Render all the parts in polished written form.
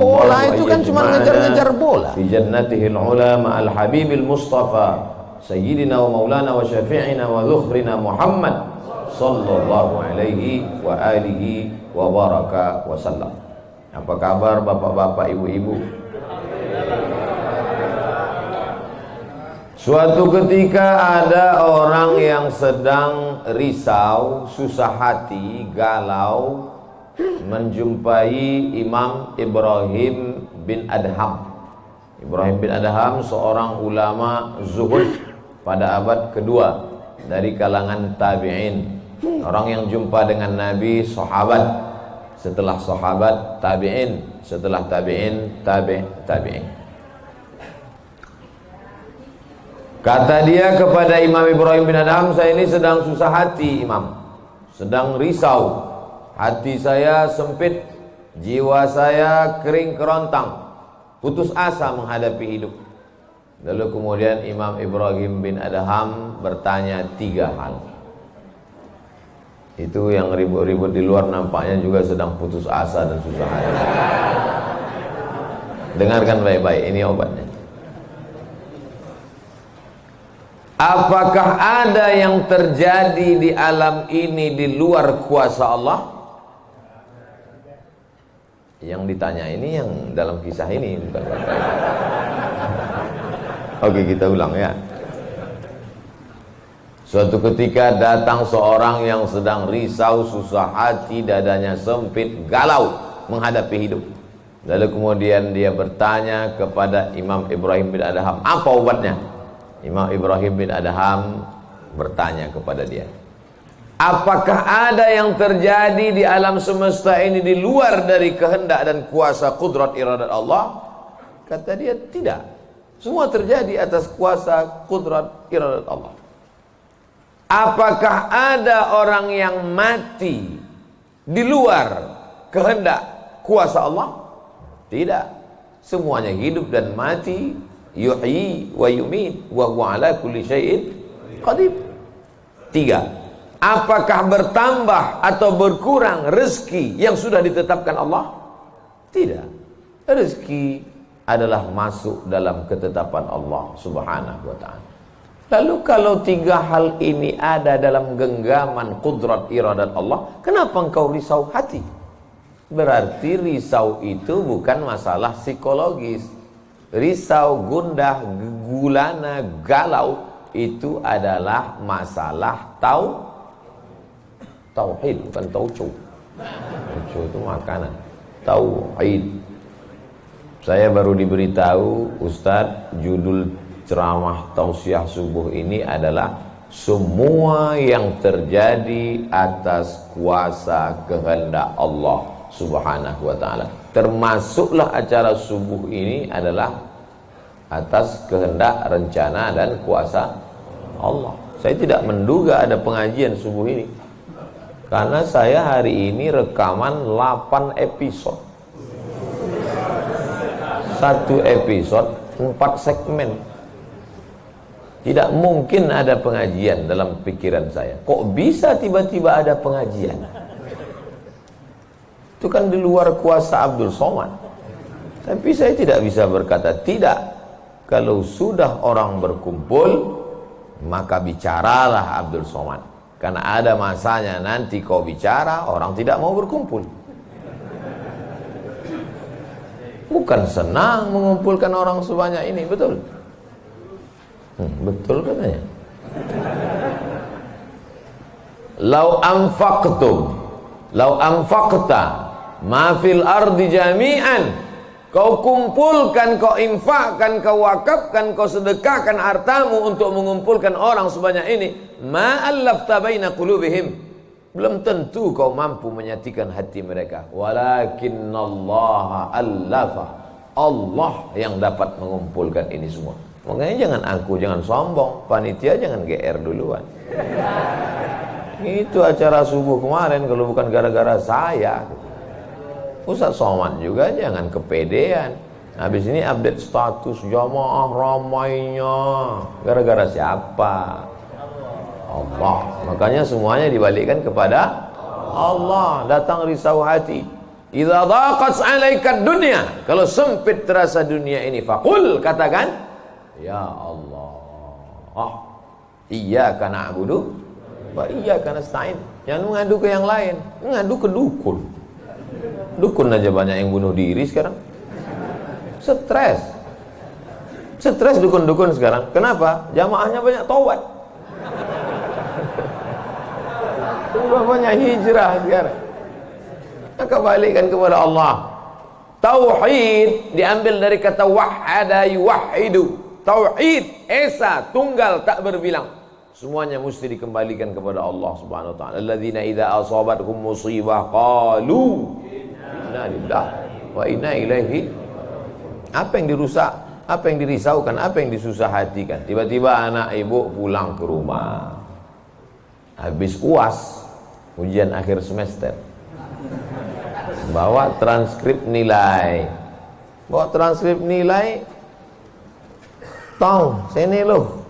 Bola itu kan cuma ngejar-ngejar bola. Fi jannatihil ula ma'al habibil mustafa sayyidina wa maulana wa syafi'ina wa dhukhrina Muhammad sallallahu alaihi wa alihi wa baraka wa sallam. Apa kabar bapak-bapak, ibu-ibu? Suatu ketika ada orang yang sedang risau, susah hati, galau, menjumpai Imam Ibrahim bin Adham. Ibrahim bin Adham seorang ulama zuhud pada abad kedua dari kalangan tabi'in. Orang yang jumpa dengan Nabi, sahabat, setelah sahabat tabi'in, setelah tabi'in tabi'in. Kata dia kepada Imam Ibrahim bin Adham, saya ini sedang susah hati Imam, sedang risau, hati saya sempit, jiwa saya kering kerontang, putus asa menghadapi hidup. Lalu kemudian Imam Ibrahim bin Adham bertanya 3 hal. Itu yang ribut-ribut di luar nampaknya juga sedang putus asa dan susah hati. Dengarkan baik-baik, ini obatnya. Apakah ada yang terjadi di alam ini di luar kuasa Allah? Yang ditanya ini yang dalam kisah ini, bukan. Oke, kita ulang ya. Suatu ketika datang seorang yang sedang risau, susah hati, dadanya sempit, galau menghadapi hidup. Lalu kemudian dia bertanya kepada Imam Ibrahim bin Adham, apa obatnya? Imam Ibrahim bin Adham bertanya kepada dia, apakah ada yang terjadi di alam semesta ini di luar dari kehendak dan kuasa kudrat iradat Allah? Kata dia, tidak. Semua terjadi atas kuasa kudrat iradat Allah. Apakah ada orang yang mati di luar kehendak kuasa Allah? Tidak. Semuanya hidup dan mati. Yuhyi wa yumit wa huwa ala kulli syai'in qadir. 3. Apakah bertambah atau berkurang rezeki yang sudah ditetapkan Allah? Tidak. Rezeki adalah masuk dalam ketetapan Allah Subhanahu wa ta'ala. Lalu kalau 3 hal ini ada dalam genggaman kudrat iradat Allah, kenapa engkau risau hati? Berarti risau itu bukan masalah psikologis. Risau, gundah, gulana, galau itu adalah masalah tauhid, bukan tauco. Tauco itu makanan. Tauhid. Saya baru diberitahu, Ustadz, judul ceramah tausiah subuh ini adalah semua yang terjadi atas kuasa kehendak Allah Subhanahu wa ta'ala. Termasuklah acara subuh ini adalah atas kehendak, rencana dan kuasa Allah. Saya tidak menduga ada pengajian subuh ini, karena saya hari ini rekaman 8 episode. 1 episode 4 segmen. Tidak mungkin ada pengajian dalam pikiran saya. Kok bisa tiba-tiba ada pengajian? Itu kan di luar kuasa Abdul Somad. Tapi saya tidak bisa berkata tidak. Kalau sudah orang berkumpul, maka bicaralah Abdul Somad. Karena ada masanya nanti kau bicara, orang tidak mau berkumpul. Bukan senang mengumpulkan orang sebanyak ini, betul? Betul katanya. Lau anfaqta ma fil ardi jami'an, kau kumpulkan, kau infakkan, kau wakafkan, kau sedekahkan hartamu untuk mengumpulkan orang sebanyak ini, ma allafta baina qulubihim, belum tentu kau mampu menyatukan hati mereka. Walakinnallaha allafa, Allah yang dapat mengumpulkan ini semua. Makanya jangan angku, jangan sombong, panitia jangan GR duluan. Itu acara subuh kemarin kalau bukan gara-gara saya. Ustaz Somad juga jangan kepedean. Habis ini update status jamaah ramainya. Gara-gara siapa? Allah. Makanya semuanya dibalikkan kepada Allah. Datang risau hati. idza dhaqat 'alaika dunya, kalau sempit terasa dunia ini, faqul, katakan, ya Allah, iyyaka na'budu wa iyyaka nasta'in. Jangan mengadu ke yang lain, mengadu ke dukun. Dukun aja banyak yang bunuh diri sekarang. Stres dukun-dukun sekarang. Kenapa? Jamaahnya banyak taubat. Sudah banyak hijrah sekarang. Maka balikkan kepada Allah. Tauhid diambil dari kata wahada yuwahidu. Tauhid, esa, tunggal, tak berbilang. Semuanya mesti dikembalikan kepada Allah Subhanahu wa taala. Alladzina idza asabathum musibah qalu inna lillahi wa inna ilaihi. Apa yang dirusak, apa yang dirisaukan, apa yang disusah hatikan. Tiba-tiba anak ibu pulang ke rumah, habis UAS, ujian akhir semester, bawa transkrip nilai, tong, sini loh.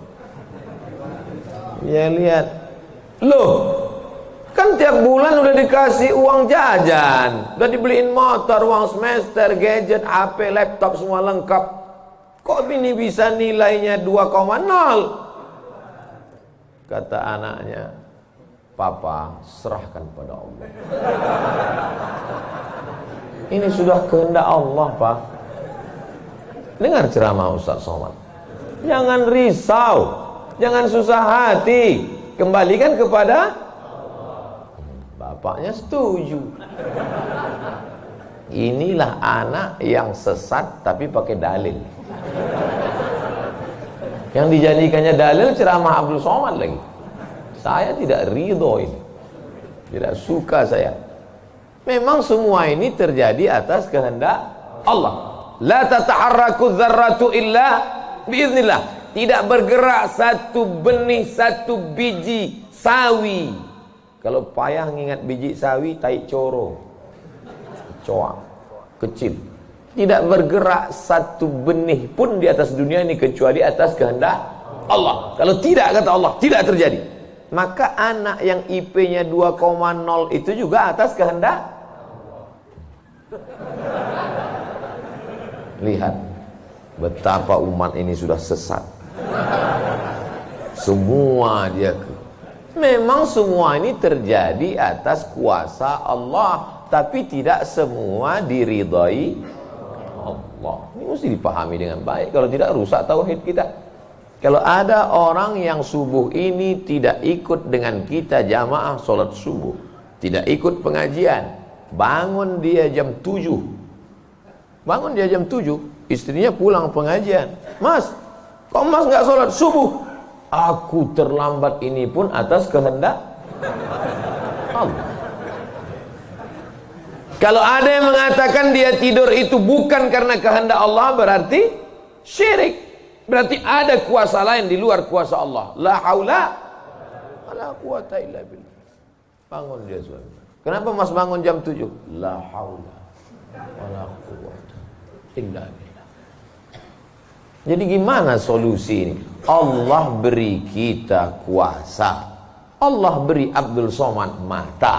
Ya lihat, loh, kan tiap bulan udah dikasih uang jajan, udah dibeliin motor, uang semester, gadget, HP, laptop, semua lengkap. Kok ini bisa nilainya 2,0? Kata anaknya, Papa, serahkan pada Allah. Ini sudah kehendak Allah, Pak. Dengar ceramah Ustaz Somad. Jangan risau, jangan susah hati, kembalikan kepada bapaknya. Setuju. Inilah anak yang sesat tapi pakai dalil. Yang dijadikannya dalil ceramah Abdul Somad lagi. Saya tidak ridho ini, tidak suka saya. Memang semua ini terjadi atas kehendak Allah. La tataharraku dzarratu illa biiznillah. Tidak bergerak satu benih, satu biji sawi. Kalau payah ngingat biji sawi, tai coro, coa, kecil. Tidak bergerak satu benih pun di atas dunia ini kecuali atas kehendak Allah. Kalau tidak, kata Allah, tidak terjadi. Maka anak yang IP-nya 2,0 itu juga atas kehendak. Lihat betapa umat ini sudah sesat. Semua dia, memang semua ini terjadi atas kuasa Allah, tapi tidak semua diridhai Allah. Ini mesti dipahami dengan baik, kalau tidak rusak tauhid kita. Kalau ada orang yang subuh ini tidak ikut dengan kita jamaah sholat subuh, tidak ikut pengajian, bangun dia jam 7, istrinya pulang pengajian, Mas, kok Mas nggak sholat subuh? Aku terlambat, ini pun atas kehendak Allah. Kalau ada yang mengatakan dia tidur itu bukan karena kehendak Allah, berarti syirik. Berarti ada kuasa lain di luar kuasa Allah. La haula wala quwata illa billah. Bangun dia suami. Kenapa Mas bangun jam 7? La haula wala quwata illa billah. Jadi gimana solusi ini? Allah beri kita kuasa. Allah beri Abdul Somad mata.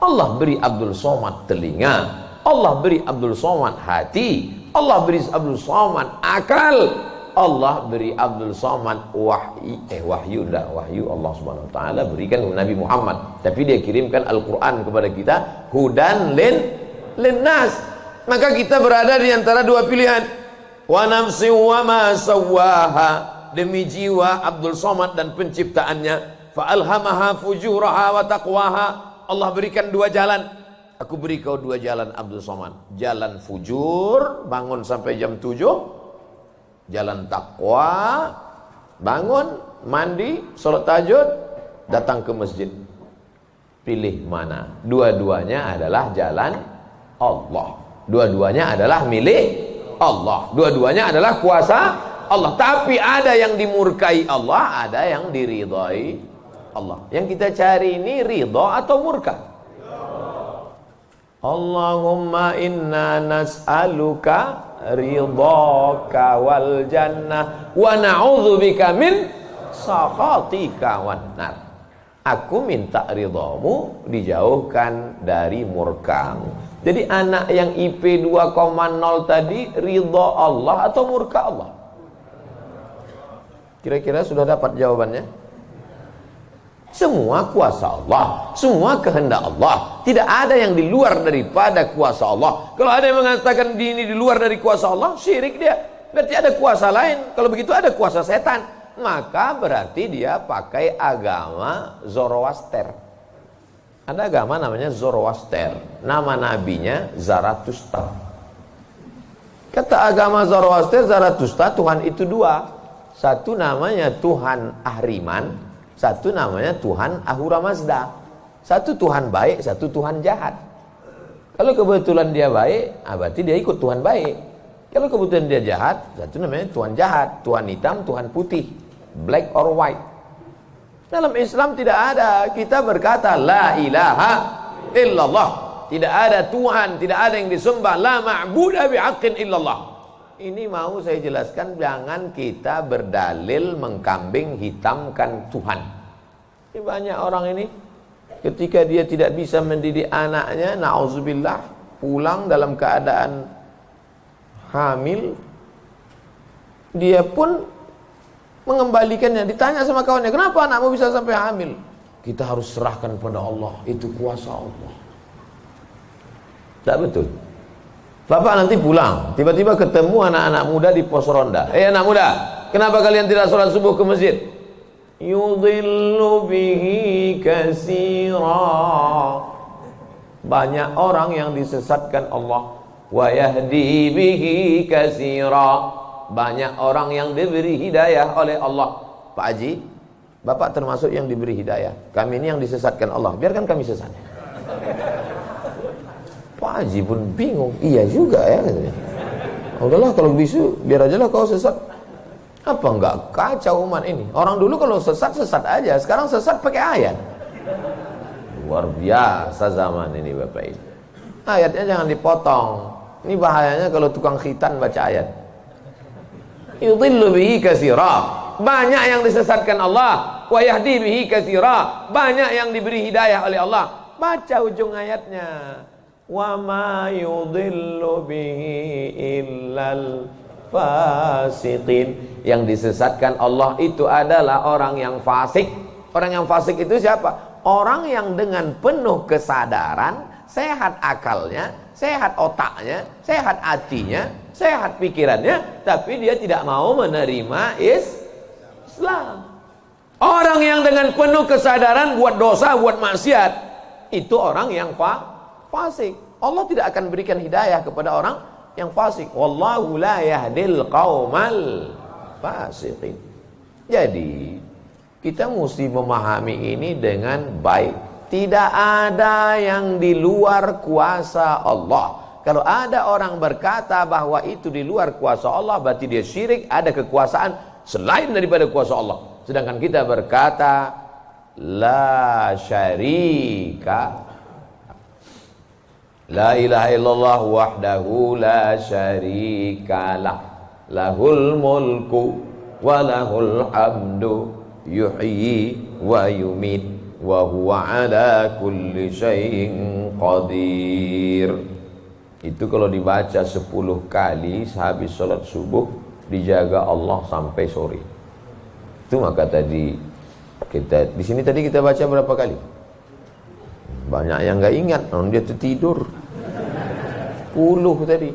Allah beri Abdul Somad telinga. Allah beri Abdul Somad hati. Allah beri Abdul Somad akal. Allah beri Abdul Somad wahyu Allah Subhanahu wa taala berikan kepada Nabi Muhammad, tapi dia kirimkan Al-Qur'an kepada kita, hudan linnas. Maka kita berada di antara dua pilihan. Wa nafsi wa ma sawwaha, demi jiwa Abdul Somad dan penciptaannya, fa alhamaha fujuraha wa taqwaha. Allah berikan dua jalan. Aku beri kau dua jalan Abdul Somad. Jalan fujur, bangun sampai jam 7. Jalan takwa, bangun, mandi, sholat tahajud, datang ke masjid. Pilih mana? Dua-duanya adalah jalan Allah. Dua-duanya adalah milik Allah. Dua-duanya adalah kuasa Allah. Tapi ada yang dimurkai Allah, ada yang diridhai Allah. Yang kita cari ini ridha atau murka? Allahumma inna nas'aluka ridhaka wal jannah wa na'udzubika min sakhatika wan nar. Aku minta ridhamu, dijauhkan dari murkamu. Jadi anak yang IP 2,0 tadi ridha Allah atau murka Allah? Kira-kira sudah dapat jawabannya? Semua kuasa Allah, semua kehendak Allah. Tidak ada yang di luar daripada kuasa Allah. Kalau ada yang mengatakan ini di luar dari kuasa Allah, syirik dia. Berarti ada kuasa lain. Kalau begitu ada kuasa setan. Maka berarti dia pakai agama Zoroaster. Ada agama namanya Zoroaster. Nama nabinya Zarathustra. Kata agama Zoroaster, Zarathustra, Tuhan itu dua. Satu namanya Tuhan Ahriman, satu namanya Tuhan Ahura Mazda. Satu Tuhan baik, satu Tuhan jahat. Kalau kebetulan dia baik, berarti dia ikut Tuhan baik. Kalau kebetulan dia jahat, satu namanya Tuhan jahat. Tuhan hitam, Tuhan putih, black or white. Dalam Islam tidak ada. Kita berkata la ilaha illallah. Tidak ada Tuhan, tidak ada yang disembah. La ma'budu bihaqqin illallah. Ini mau saya jelaskan, jangan kita berdalil mengkambing hitamkan Tuhan. Ini banyak orang ini ketika dia tidak bisa mendidik anaknya, na'udzubillah, pulang dalam keadaan hamil, dia pun mengembalikannya. Ditanya sama kawannya, kenapa anakmu bisa sampai hamil? Kita harus serahkan pada Allah, itu kuasa Allah. Tak betul. Bapak nanti pulang, tiba-tiba ketemu anak-anak muda di pos ronda. Anak muda, kenapa kalian tidak sholat subuh ke masjid? Yudhillu bihi katsira. Banyak orang yang disesatkan Allah. Wa yahdi bihi katsira. Banyak orang yang diberi hidayah oleh Allah. Pak Haji, Bapak termasuk yang diberi hidayah. Kami ini yang disesatkan Allah. Biarkan kami sesat. Pak Haji pun bingung. Iya juga ya katanya. Udahlah kalau bisu, biar aja lah kau sesat. Apa enggak kacau umat ini? Orang dulu kalau sesat, sesat aja. Sekarang sesat pakai ayat. Luar biasa zaman ini Bapak Ibu. Ayatnya jangan dipotong. Ini bahayanya kalau tukang khitan baca ayat. Yudhillu bihi katsira. Banyak yang disesatkan Allah. Wa yahdi bihi katsira. Banyak yang diberi hidayah oleh Allah. Baca ujung ayatnya. Wa ma yudhillu bihi illal fasiqin. Yang disesatkan Allah itu adalah orang yang fasik. Orang yang fasik itu siapa? Orang yang dengan penuh kesadaran, sehat akalnya, sehat otaknya, sehat hatinya, sehat pikirannya, tapi dia tidak mau menerima Islam. Orang yang dengan penuh kesadaran buat dosa, buat maksiat, itu orang yang fasik. Allah tidak akan berikan hidayah kepada orang yang fasik. Wallahu la yahdil qaumal fasiqin. Jadi kita mesti memahami ini dengan baik. Tidak ada yang di luar kuasa Allah. Kalau ada orang berkata bahwa itu di luar kuasa Allah, berarti dia syirik, ada kekuasaan selain daripada kuasa Allah. Sedangkan kita berkata la syarika, la ilaha illallah wahdahu la syarikalah, lahul mulku wa lahul hamdu yuhyi wa yumit wa huwa ala kulli syai'in qadir. Itu kalau dibaca 10 kali sehabis sholat subuh, dijaga Allah sampai sore. Itu maka tadi kita di sini tadi kita baca berapa kali? Banyak yang enggak ingat, dia tertidur. 10 tadi.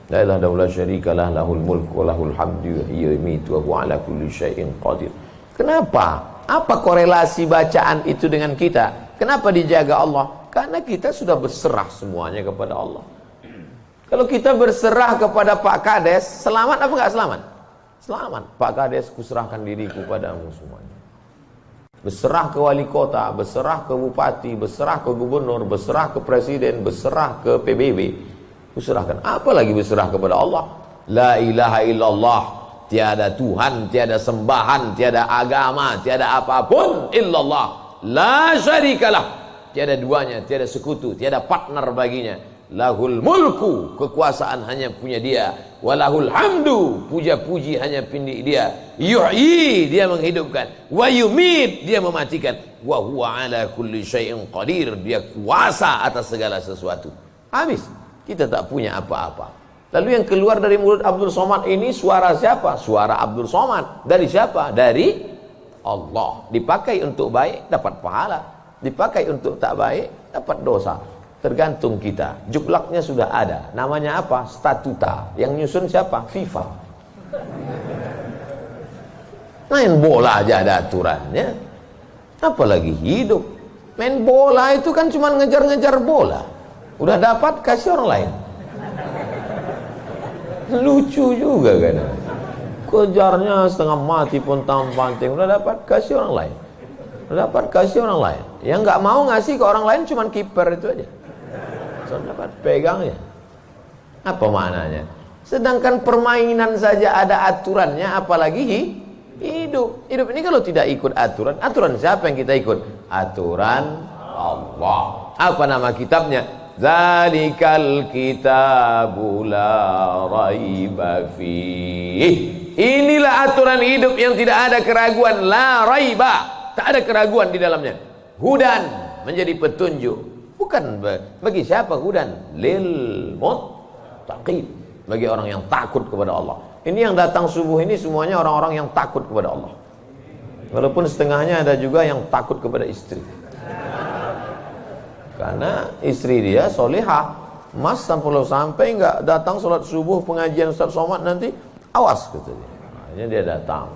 La ilaha illallah syarikalah, lahul mulku wa lahul hamdu yuhyi wa yumiitu wa huwa ala kulli syai'in qadir. Kenapa? Apa korelasi bacaan itu dengan kita? Kenapa dijaga Allah? Karena kita sudah berserah semuanya kepada Allah. Kalau kita berserah kepada Pak Kades, selamat apa enggak selamat? Selamat. Pak Kades, kuserahkan diriku padamu semuanya. Berserah ke wali kota, berserah ke bupati, berserah ke gubernur, berserah ke presiden, berserah ke PBB. Kuserahkan. Apa lagi berserah kepada Allah? La ilaha illallah. Tiada Tuhan, tiada sembahan, tiada agama, tiada apapun illallah. La syarikalah. Tiada duanya, tiada sekutu, tiada partner baginya. Lahul mulku, kekuasaan hanya punya dia. Walahul hamdu, puja-puji hanya punya dia. Yuhyi, dia menghidupkan. Wa yumit, dia mematikan. Wa huwa ala kulli syai'in qadir, dia kuasa atas segala sesuatu. Habis, kita tak punya apa-apa. Lalu yang keluar dari mulut Abdul Somad ini suara siapa? Suara Abdul Somad. Dari siapa? Dari Allah. Dipakai untuk baik, dapat pahala. Dipakai untuk tak baik, dapat dosa. Tergantung kita. Juklaknya sudah ada. Namanya apa? Statuta. Yang nyusun siapa? FIFA. Main bola aja ada aturannya. Apalagi hidup. Main bola itu kan cuma ngejar-ngejar bola. Udah dapat, kasih orang lain. Lucu juga kan. Kejarnya setengah mati pun tampanting. Udah dapat, kasih orang lain. Udah dapat, kasih orang lain. Yang nggak mau ngasih ke orang lain cuma kiper itu aja. So, dapat pegangnya. Apa maknanya? Sedangkan permainan saja ada aturannya, apalagi hidup. Hidup ini kalau tidak ikut aturan, aturan siapa yang kita ikut? Aturan Allah. Apa nama kitabnya? Zalikal kitabu la raiba fih. Inilah aturan hidup yang tidak ada keraguan, la raiba. Tak ada keraguan di dalamnya. Hudan, menjadi petunjuk. Bukan bagi siapa hudan? Lil muttaqin, bagi orang yang takut kepada Allah. Ini yang datang subuh ini semuanya orang-orang yang takut kepada Allah. Walaupun setengahnya ada juga yang takut kepada istri. Karena istri dia solihah. Mas sampai nggak datang sholat subuh pengajian Ustaz Somad nanti, awas kata dia. Akhirnya dia datang.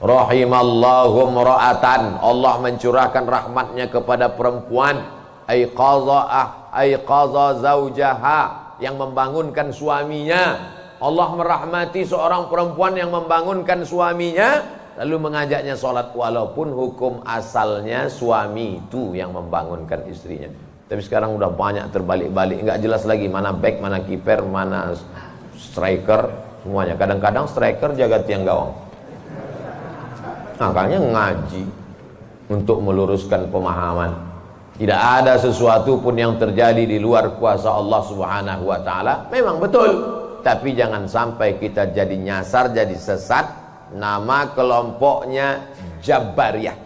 Rahimallahu mra'atan, Allah mencurahkan rahmatnya kepada perempuan. Aiqaza zaujaha, yang membangunkan suaminya. Allah merahmati seorang perempuan yang membangunkan suaminya, lalu mengajaknya sholat, walaupun hukum asalnya suami itu yang membangunkan istrinya. Tapi sekarang udah banyak terbalik-balik, nggak jelas lagi mana back, mana kiper, mana striker, semuanya. Kadang-kadang striker jaga tiang gawang. Makanya ngaji untuk meluruskan pemahaman. Tidak ada sesuatu pun yang terjadi di luar kuasa Allah Subhanahu wa taala. Memang betul, tapi jangan sampai kita jadi nyasar, jadi sesat. Nama kelompoknya Jabariyah.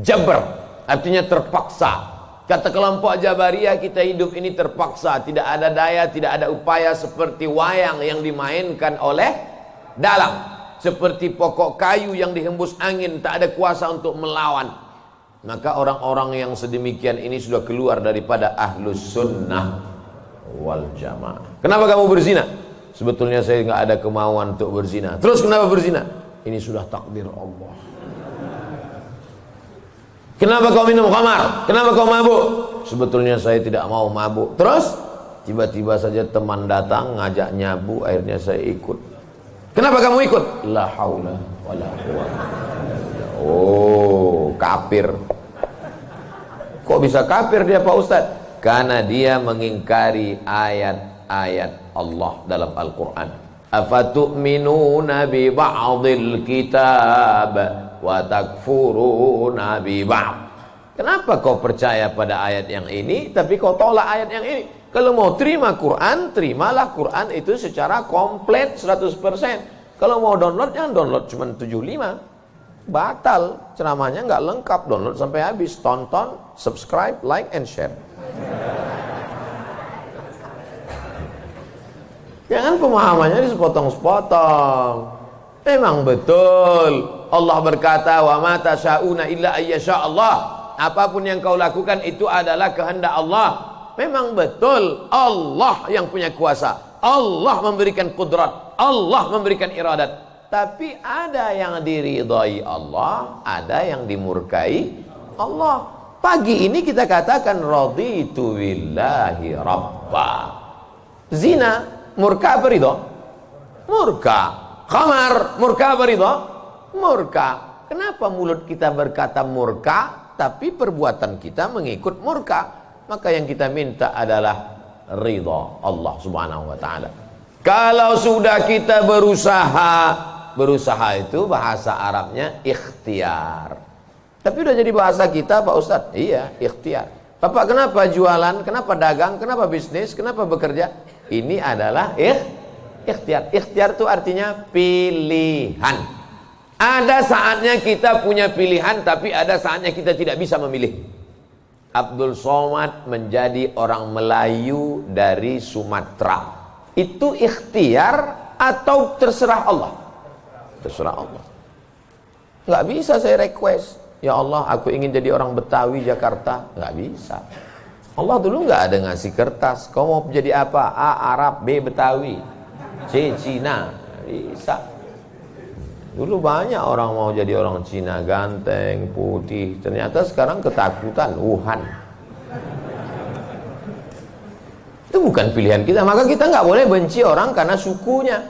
Jabr artinya terpaksa. Kata kelompok Jabariyah, kita hidup ini terpaksa, tidak ada daya, tidak ada upaya, seperti wayang yang dimainkan oleh dalang. Seperti pokok kayu yang dihembus angin, tak ada kuasa untuk melawan. Maka orang-orang yang sedemikian ini sudah keluar daripada ahlus sunnah wal jamaah. Kenapa kamu berzina? Sebetulnya saya nggak ada kemauan untuk berzina. Terus kenapa berzina? Ini sudah takdir Allah. Kenapa kau minum khamar? Kenapa kau mabuk? Sebetulnya saya tidak mau mabuk. Terus tiba-tiba saja teman datang ngajak nyabu, akhirnya saya ikut. Kenapa kamu ikut? La haula wala quwwata. Oh, kafir. Kok bisa kafir dia Pak Ustaz? Karena dia mengingkari ayat-ayat Allah dalam Al-Quran. Afatu'minuna bi ba'dil kitab wa takfuruna bi ba'd. Kenapa kau percaya pada ayat yang ini tapi kau tolak ayat yang ini? Kalau mau terima Quran, terimalah Quran itu secara komplit 100%. Kalau mau download, jangan download cuma 75. Batal, ceramahnya nggak lengkap. Download sampai habis, tonton, subscribe, like, and share. Jangan pemahamannya disepotong-sepotong. Memang betul Allah berkata, wa ma tasyauna illa ayyasha Allah. Apapun yang kau lakukan itu adalah kehendak Allah. Memang betul Allah yang punya kuasa. Allah memberikan kudrat, Allah memberikan iradat. Tapi ada yang diridhai Allah, ada yang dimurkai Allah. Pagi ini kita katakan raditu billahi rabba. Zina murka apa ridha? Murka. Khamar murka apa ridha? Murka. Kenapa mulut kita berkata murka tapi perbuatan kita mengikut murka? Maka yang kita minta adalah ridha Allah Subhanahu wa taala. Kalau sudah kita berusaha itu bahasa Arabnya ikhtiar. Tapi udah jadi bahasa kita Pak Ustadz. Iya, ikhtiar. Bapak kenapa jualan, kenapa dagang, kenapa bisnis, kenapa bekerja? Ini adalah ikhtiar. Ikhtiar itu artinya pilihan. Ada saatnya kita punya pilihan, tapi ada saatnya kita tidak bisa memilih. Abdul Somad menjadi orang Melayu dari Sumatera. Itu ikhtiar atau terserah Allah? Terserah Allah. Nggak bisa saya request, ya Allah aku ingin jadi orang Betawi Jakarta. Nggak bisa. Allah dulu nggak ada ngasih kertas, kau mau jadi apa? A. Arab, B. Betawi, C. Cina. Nggak bisa. Dulu banyak orang mau jadi orang Cina, ganteng, putih. Ternyata sekarang ketakutan, Wuhan. Itu bukan pilihan kita. Maka kita nggak boleh benci orang karena sukunya.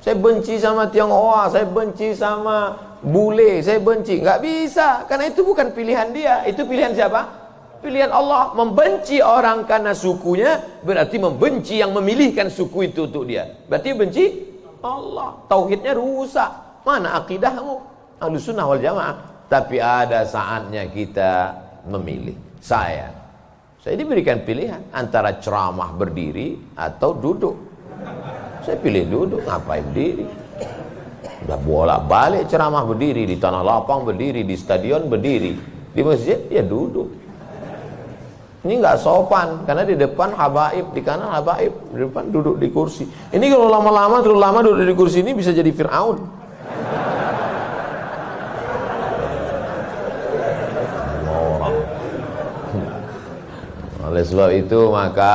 Saya benci sama Tionghoa, saya benci sama bule, saya benci. Nggak bisa, karena itu bukan pilihan dia. Itu pilihan siapa? Pilihan Allah. Membenci orang karena sukunya berarti membenci yang memilihkan suku itu untuk dia. Berarti benci Allah. Tauhidnya rusak. Mana akidahmu? Ahlus sunnah wal jamaah. Tapi ada saatnya kita memilih. Saya diberikan pilihan antara ceramah berdiri atau duduk. Saya pilih duduk, ngapain berdiri? Udah bolak-balik ceramah berdiri, di tanah lapang berdiri, di stadion berdiri, di masjid ya duduk. Ini nggak sopan, karena di depan habaib, di kanan habaib, di depan duduk di kursi. Ini kalau lama-lama, terlalu lama duduk di kursi ini bisa jadi Fir'aun. Oleh sebab itu maka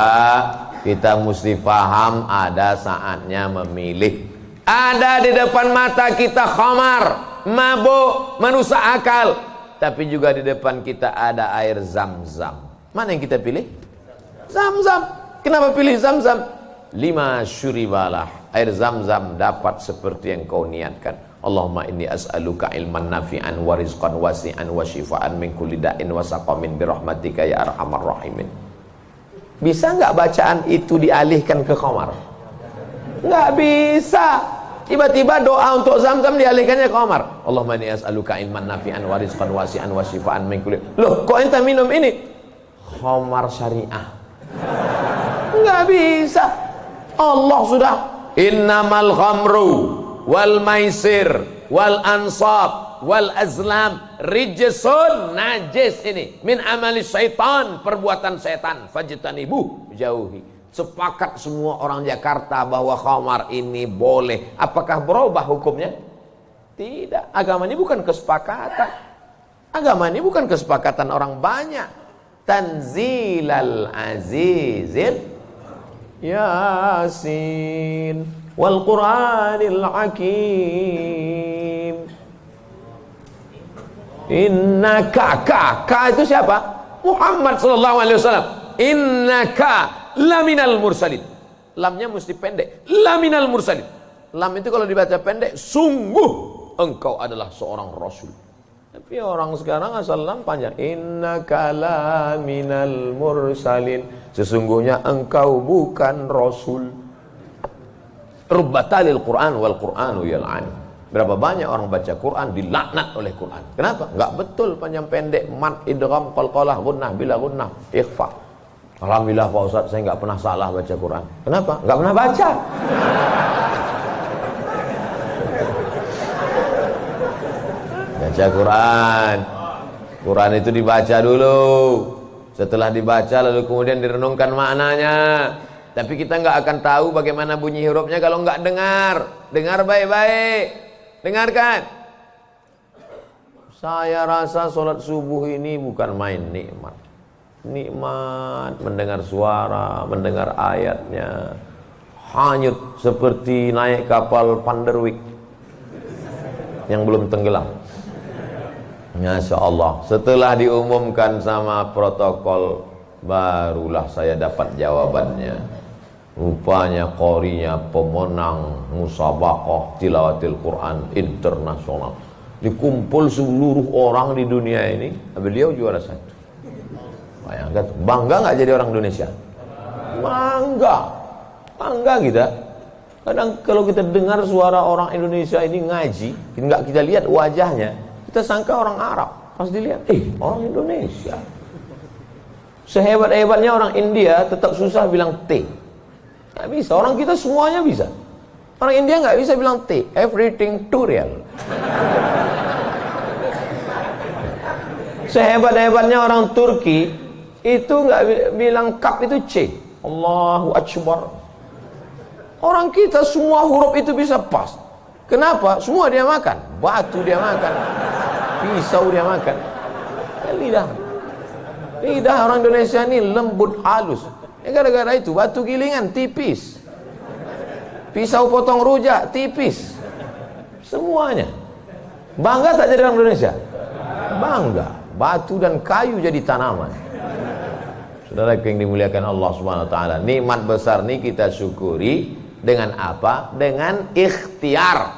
kita mesti paham ada saatnya memilih. Ada di depan mata kita khamar, mabuk, merusak akal. Tapi juga di depan kita ada air Zam-Zam. Mana yang kita pilih? Zam-Zam. Kenapa pilih Zam-Zam? 5 syuribalah. Air Zam-Zam dapat seperti yang kau niatkan. Allahumma inni as'aluka ilman nafi'an wa rizqan wasi'an wa shifaan min kulli da'in wa saqamin birahmatika ya arhamar rahimin. Bisa nggak bacaan itu dialihkan ke khamar? Nggak bisa. Tiba-tiba doa untuk Zam-Zam dialihkannya ke khamar. Allahumma inni as'aluka ilman nafi'an wa rizqan wasi'an wa shifaan min kulli. Loh, kok ente minum ini? Khamar syariah. Nggak bisa. Allah sudah innamal khamru wal maisir wal ansab wal azlam rijsun, najis ini, min amali syaitan, perbuatan setan, fajtanibuh, jauhi. Sepakat semua orang Jakarta bahwa khamar ini boleh. Apakah berubah hukumnya? Tidak. Agama ini bukan kesepakatan. Agama ini bukan kesepakatan orang banyak. Tanzilal azizil Yasin wal Qur'anil Hakim. Innaka, ka itu siapa? Muhammad sallallahu alaihi wasallam. Innaka laminal mursalin. Lamnya mesti pendek. Laminal mursalin. Lam itu kalau dibaca pendek, sungguh engkau adalah seorang rasul. Tapi orang sekarang asal lam panjang. Innaka laminal mursalin. Sesungguhnya engkau bukan rasul. Rubbatalil Qur'an wal Qur'anu yal'an. Berapa banyak orang baca Quran dilaknat oleh Quran. Kenapa? Enggak betul panjang pendek, mad, idgham, qalqalah, gunnah, bila gunnah, ikhfa. Alhamdulillah Pak Ustaz, saya enggak pernah salah baca Quran. Kenapa? Enggak pernah baca. Baca Quran. Quran itu dibaca dulu. Setelah dibaca lalu kemudian direnungkan maknanya. Tapi kita enggak akan tahu bagaimana bunyi hurufnya kalau enggak dengar. Dengar baik-baik. Dengarkan. Saya rasa sholat subuh ini bukan main nikmat. Nikmat mendengar suara, mendengar ayatnya. Hanyut seperti naik kapal Panderwick yang belum tenggelam. Masya Allah. Setelah diumumkan sama protokol, barulah saya dapat jawabannya. Rupanya qorinya pemenang musabaqah tilawatil Quran internasional. Dikumpul seluruh orang di dunia ini, beliau juara 1. Bayangkan, bangga nggak jadi orang Indonesia? Bangga, bangga kita. Kadang kalau kita dengar suara orang Indonesia ini ngaji, nggak kita lihat wajahnya, kita sangka orang Arab. Pas dilihat, orang Indonesia. Sehebat-hebatnya orang India tetap susah bilang T. Nggak bisa, orang kita semuanya bisa. Orang India nggak bisa bilang T, everything too real. Sehebat-hebatnya orang Turki itu nggak bilang kap itu C. Allahu Akbar. Orang kita semua huruf itu bisa pas. Kenapa? Semua dia makan. Batu dia makan, pisau dia makan. Lidah orang Indonesia ini lembut halus. Gara-gara itu batu gilingan tipis, pisau potong rujak tipis, semuanya. Bangga tak jadi orang Indonesia? Bangga. Batu dan kayu jadi tanaman. Saudara yang dimuliakan Allah Subhanahu wa taala, nikmat besar ini kita syukuri dengan apa? Dengan ikhtiar.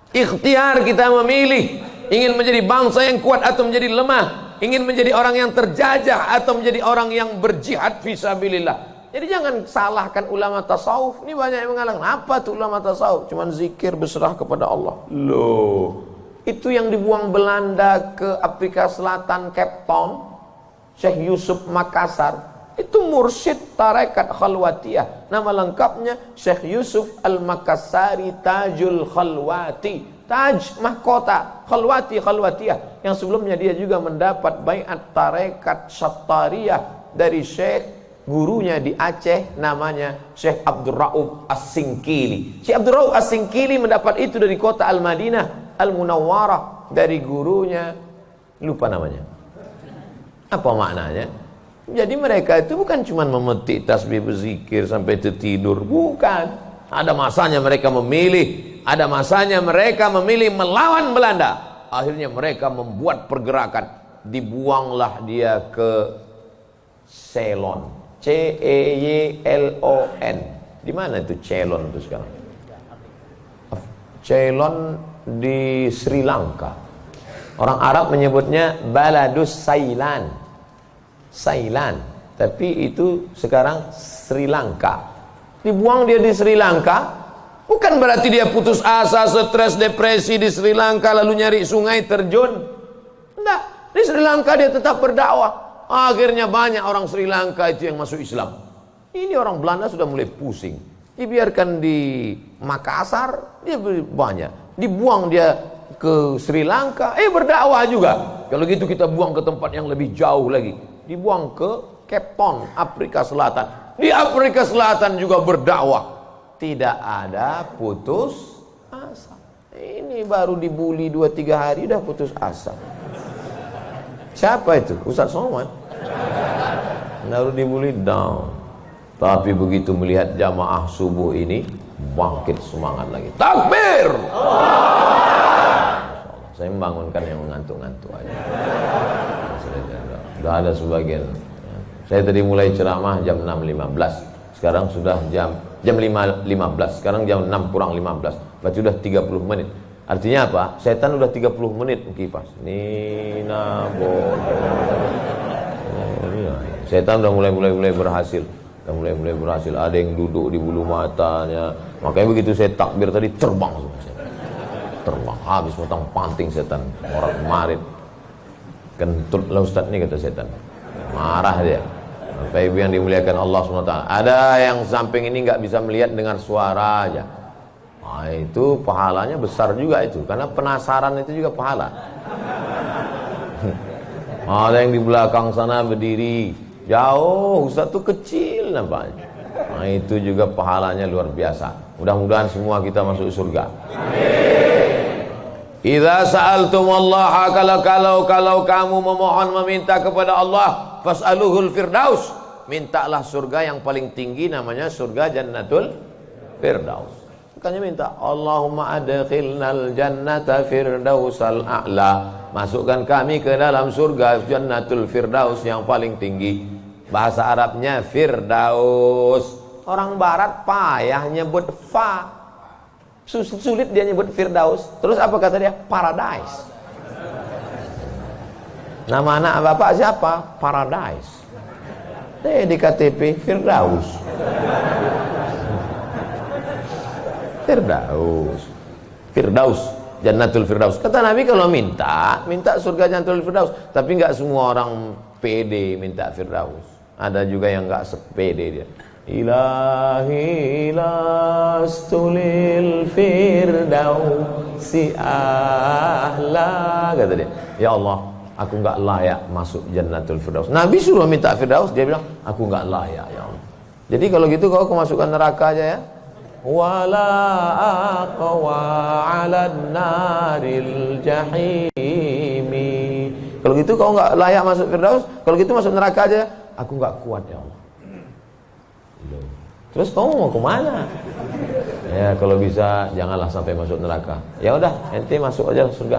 Ikhtiar kita memilih ingin menjadi bangsa yang kuat atau menjadi lemah, ingin menjadi orang yang terjajah atau menjadi orang yang berjihad fisabilillah. Jadi jangan salahkan ulama tasawuf. Ini banyak yang mengatakan, apa tuh ulama tasawuf? Cuman zikir berserah kepada Allah. Loh, itu yang dibuang Belanda ke Afrika Selatan, Cape Town, Syekh Yusuf Makassar, itu mursyid tarekat khalwatiyah. Nama lengkapnya Syekh Yusuf Al-Makassari Tajul Khalwati. Taj mahkota, khalwati khalwatiyah, yang sebelumnya dia juga mendapat baiat tarekat Syattariyah dari Syekh gurunya di Aceh, namanya Syekh Abdul Rauf As-Singkili. Syekh Abdul Rauf As-Singkili mendapat itu dari kota Al-Madinah Al-Munawwarah dari gurunya, lupa namanya. Apa maknanya? Jadi mereka itu bukan cuma memetik tasbih berzikir sampai tertidur, bukan. Ada masanya mereka memilih. Ada masanya mereka memilih melawan Belanda. Akhirnya mereka membuat pergerakan. Dibuanglah dia ke Ceylon. C-E-Y-L-O-N. Di mana itu Ceylon itu sekarang? Ceylon di Sri Lanka. Orang Arab menyebutnya Baladus Sailan. Sailan. Tapi itu sekarang Sri Lanka. Dibuang dia di Sri Lanka. Bukan berarti dia putus asa, stres, depresi di Sri Lanka lalu nyari sungai terjun. Enggak, di Sri Lanka dia tetap berdakwah. Akhirnya banyak orang Sri Lanka itu yang masuk Islam. Ini orang Belanda sudah mulai pusing. Dibiarkan di Makassar, dia banyak. Dibuang dia ke Sri Lanka, berdakwah juga. Kalau gitu kita buang ke tempat yang lebih jauh lagi. Dibuang ke Cape Town, Afrika Selatan. Di Afrika Selatan juga berdakwah. Tidak ada putus asa. Ini baru dibully 2-3 hari udah putus asa. Siapa itu? Ustaz Somad. Baru dibully down. Tapi begitu melihat jamaah subuh ini, bangkit semangat lagi. Takbir! Saya membangunkan yang mengantuk-ngantuk aja. Sudah ada sebagian. Saya tadi mulai ceramah jam 6.15. Sekarang sudah jam 5.15. Sekarang jam 6 kurang 15. Berarti sudah 30 menit. Artinya apa? Setan udah 30 menit kipas. Nina bodoh. Setan udah mulai berhasil. Udah mulai berhasil. Ada yang duduk di bulu matanya. Makanya begitu saya takbir tadi terbang semua. Terbang habis potong panting setan. Orang kemarin. Kentut lah Ustaz nih kata setan. Marah dia. Bapak Ibu yang dimuliakan Allah SWT. Ada yang samping ini nggak bisa melihat dengan suara aja. Nah, itu pahalanya besar juga itu. Karena penasaran itu juga pahala. Ada yang di belakang sana berdiri jauh, Ustaz tuh kecil nampaknya. Nah, itu juga pahalanya luar biasa. Mudah-mudahan semua kita masuk surga. Idza sa'altumullaha, kalau kamu memohon meminta kepada Allah, fas'aluhul firdaus, mintalah surga yang paling tinggi, namanya surga Jannatul Firdaus. Bukannya minta Allahumma adkhilnal jannata firdausal a'la, masukkan kami ke dalam surga Jannatul Firdaus yang paling tinggi. Bahasa Arabnya Firdaus. Orang barat payah nyebut fa, sulit dia nyebut Firdaus. Terus apa kata dia? Paradise. Nama anak bapak siapa? Paradise. Di KTP Firdaus. Firdaus, Jannatul Firdaus. Kata Nabi kalau minta surga Jannatul Firdaus. Tapi nggak semua orang pede minta Firdaus, ada juga yang nggak sepede dia. Ilahi lastulil firdausi ahla, kata dia. Ya Allah, aku nggak layak masuk jannatul firdaus. Nabi suruh minta firdaus, dia bilang aku nggak layak ya Allah. Jadi kalau gitu kau kemasukan neraka aja ya. Wala aqwa 'alan naril jahimi. Kalau gitu kau nggak layak masuk firdaus, kalau gitu masuk neraka aja. Aku nggak kuat ya Allah. Terus kamu mau kemana? Ya kalau bisa janganlah sampai masuk neraka. Ya udah, ente masuk aja surga.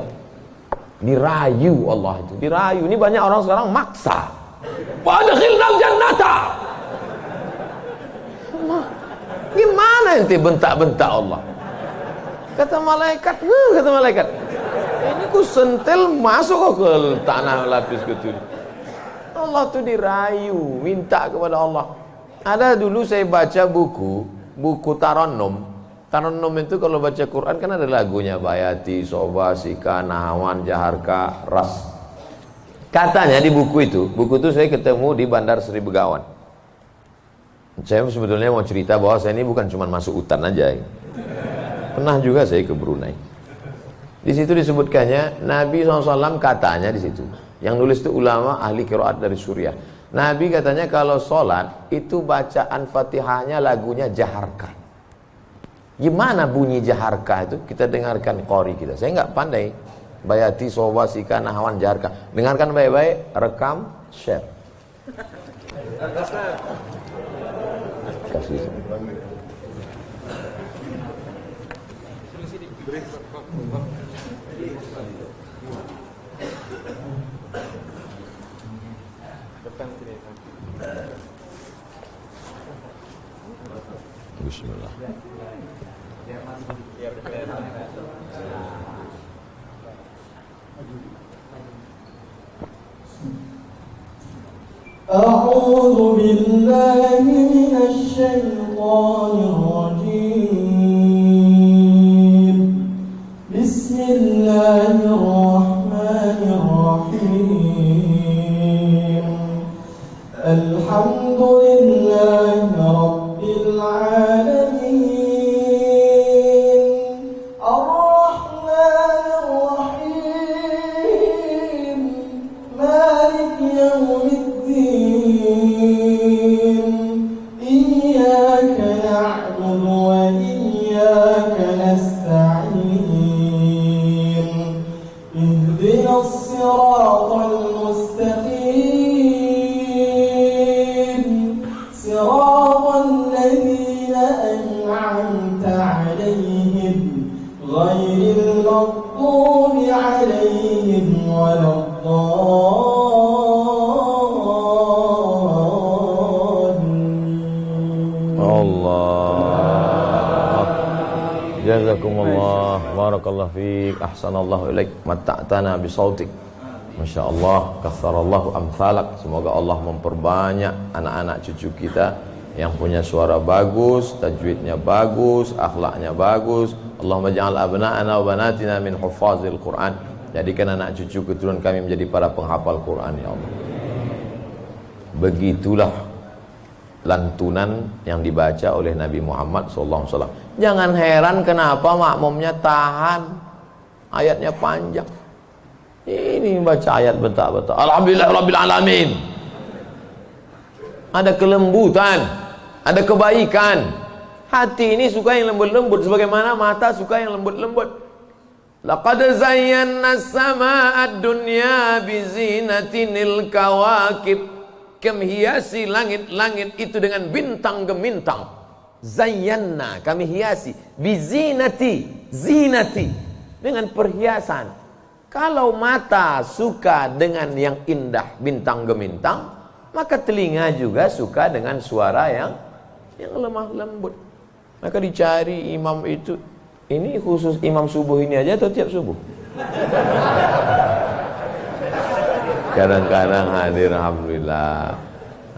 Dirayu Allah itu, dirayu. Ini banyak orang sekarang maksa. Wadkhilnal jannata. Gimana ente bentak-bentak Allah? Kata malaikat, ini ku sentil masuk ke tanah lapis ketujuh. Allah tuh dirayu, minta kepada Allah. Ada dulu saya baca buku Tarannum. Tarannum itu kalau baca Quran kan ada lagunya, Bayati, Soba, Sika, Nahawan, Jaharka, Ras. Katanya di buku itu saya ketemu di Bandar Sri Begawan. Saya sebetulnya mau cerita bahwa saya ini bukan cuma masuk hutan aja. Pernah juga saya ke Brunei. Di situ disebutkannya Nabi SAW katanya di situ. Yang nulis itu ulama ahli qiraat dari Suriah. Nabi katanya kalau sholat itu bacaan Fatihahnya lagunya Jaharka. Gimana bunyi Jaharka itu? Kita dengarkan qori kita. Saya nggak pandai. Bayati, Soba, Sika, Nahawan, Jaharka. Dengarkan baik-baik, rekam, share. Kasih. Bismillah. أعوذ بالله من الشيطان الرجيم. بسم الله الرحمن الرحيم. الحمد لله رب العالمين. الرحمن الرحيم. مالك يوم الدين. إياك نعبد وإياك نستعين. اهدنا الصراط المستقيم. صراط الذين أنعمت عليهم غير المغضوب عليهم ولا الضالين. Allah. Jazakumullah, barakallahu fiik, ahsanallahu ilaik, matta'tana bisautik. Masya Allah, katharallahu amthalak. Semoga Allah memperbanyak anak-anak cucu kita yang punya suara bagus, tajwidnya bagus, akhlaknya bagus. Allahumma ja'al abna'ana wa banatina min huffazil Quran. Jadikan anak cucu keturunan kami menjadi para penghafal Quran ya Allah. Begitulah lantunan yang dibaca oleh Nabi Muhammad SAW. Jangan heran kenapa makmumnya tahan, ayatnya panjang. Ini baca ayat bentak-bentak. Alhamdulillah Rabbil Alamin. Ada kelembutan, ada kebaikan. Hati ini suka yang lembut-lembut, sebagaimana mata suka yang lembut-lembut. Laqad zayyana as-samaa'a ad-dunya bizinatinil kawakib. Kami hiasi langit-langit itu dengan bintang gemintang. Zayyana, kami hiasi. Bizinati, zinati, dengan perhiasan. Kalau mata suka dengan yang indah bintang gemintang, maka telinga juga suka dengan suara yang lemah lembut. Maka dicari imam itu. Ini khusus imam subuh ini aja atau tiap subuh? Kadang-kadang hadir, alhamdulillah.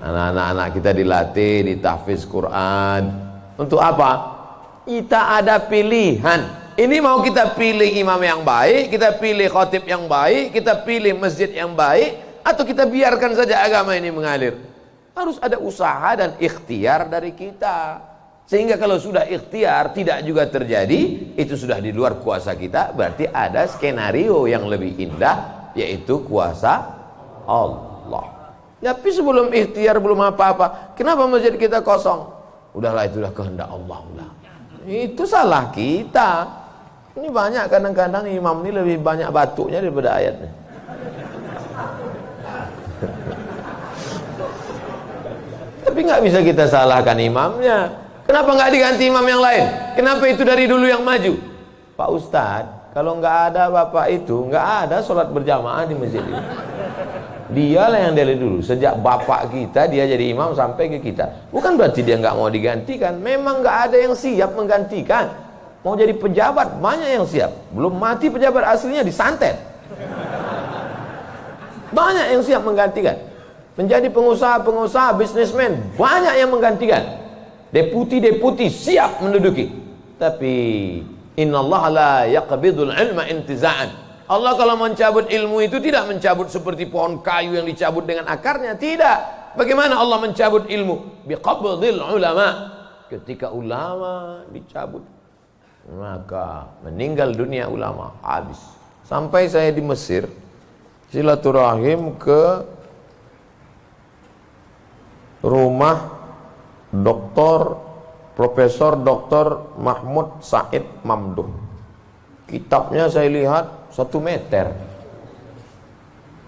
Anak-anak kita dilatih, ditahfiz Quran. Untuk apa? Kita ada pilihan. Ini mau kita pilih imam yang baik, kita pilih khatib yang baik, kita pilih masjid yang baik, Atau kita biarkan saja agama ini mengalir? Harus ada usaha dan ikhtiar dari kita. Sehingga kalau sudah ikhtiar tidak juga terjadi, itu sudah di luar kuasa kita. Berarti ada skenario yang lebih indah, yaitu kuasa Allah. Tapi sebelum ikhtiar belum apa-apa, kenapa masjid kita kosong? Udahlah, itulah kehendak Allah. Udah. Itu salah kita. Ini banyak kadang-kadang imam ini lebih banyak batuknya daripada ayatnya. Tapi nggak bisa kita salahkan imamnya. Kenapa nggak diganti imam yang lain? Kenapa itu dari dulu yang maju? Pak Ustadz, kalau nggak ada bapak itu, nggak ada sholat berjamaah di masjid ini. Dialah yang dari dulu. Sejak bapak kita, dia jadi imam sampai ke kita. Bukan berarti dia nggak mau digantikan. Memang nggak ada yang siap menggantikan. Mau jadi pejabat, banyak yang siap. Belum mati pejabat aslinya disantet. Banyak yang siap menggantikan. Menjadi pengusaha-pengusaha, bisnismen, banyak yang menggantikan. Deputi-deputi siap menduduki. Tapi innallaha la yaqbidul ilma intiza'an. Allah kalau mencabut ilmu itu tidak mencabut seperti pohon kayu yang dicabut dengan akarnya. Tidak. Bagaimana Allah mencabut ilmu? Biqabdil ulama. Ketika ulama dicabut, maka meninggal dunia ulama, habis. Sampai saya di Mesir, silaturahim ke rumah Profesor Dr. Mahmud Said Mamduh. Kitabnya saya lihat 1 meter.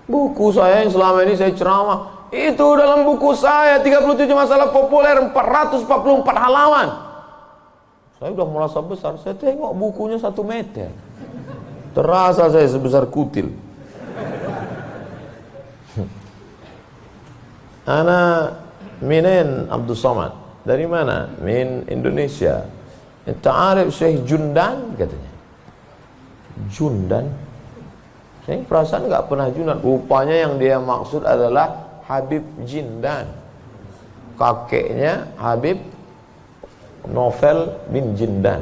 Buku saya yang selama ini saya ceramah, itu dalam buku saya 37 masalah populer 444 halaman. Saya udah merasa besar, saya tengok bukunya 1 meter. Terasa saya sebesar kutil. Ana minen Abdul Somad. Dari mana? Min Indonesia. Ta'arif Syekh Jundan katanya. Jundan? Saya perasaan nggak pernah Jundan. Rupanya yang dia maksud adalah Habib Jindan. Kakeknya Habib Novel bin Jindan.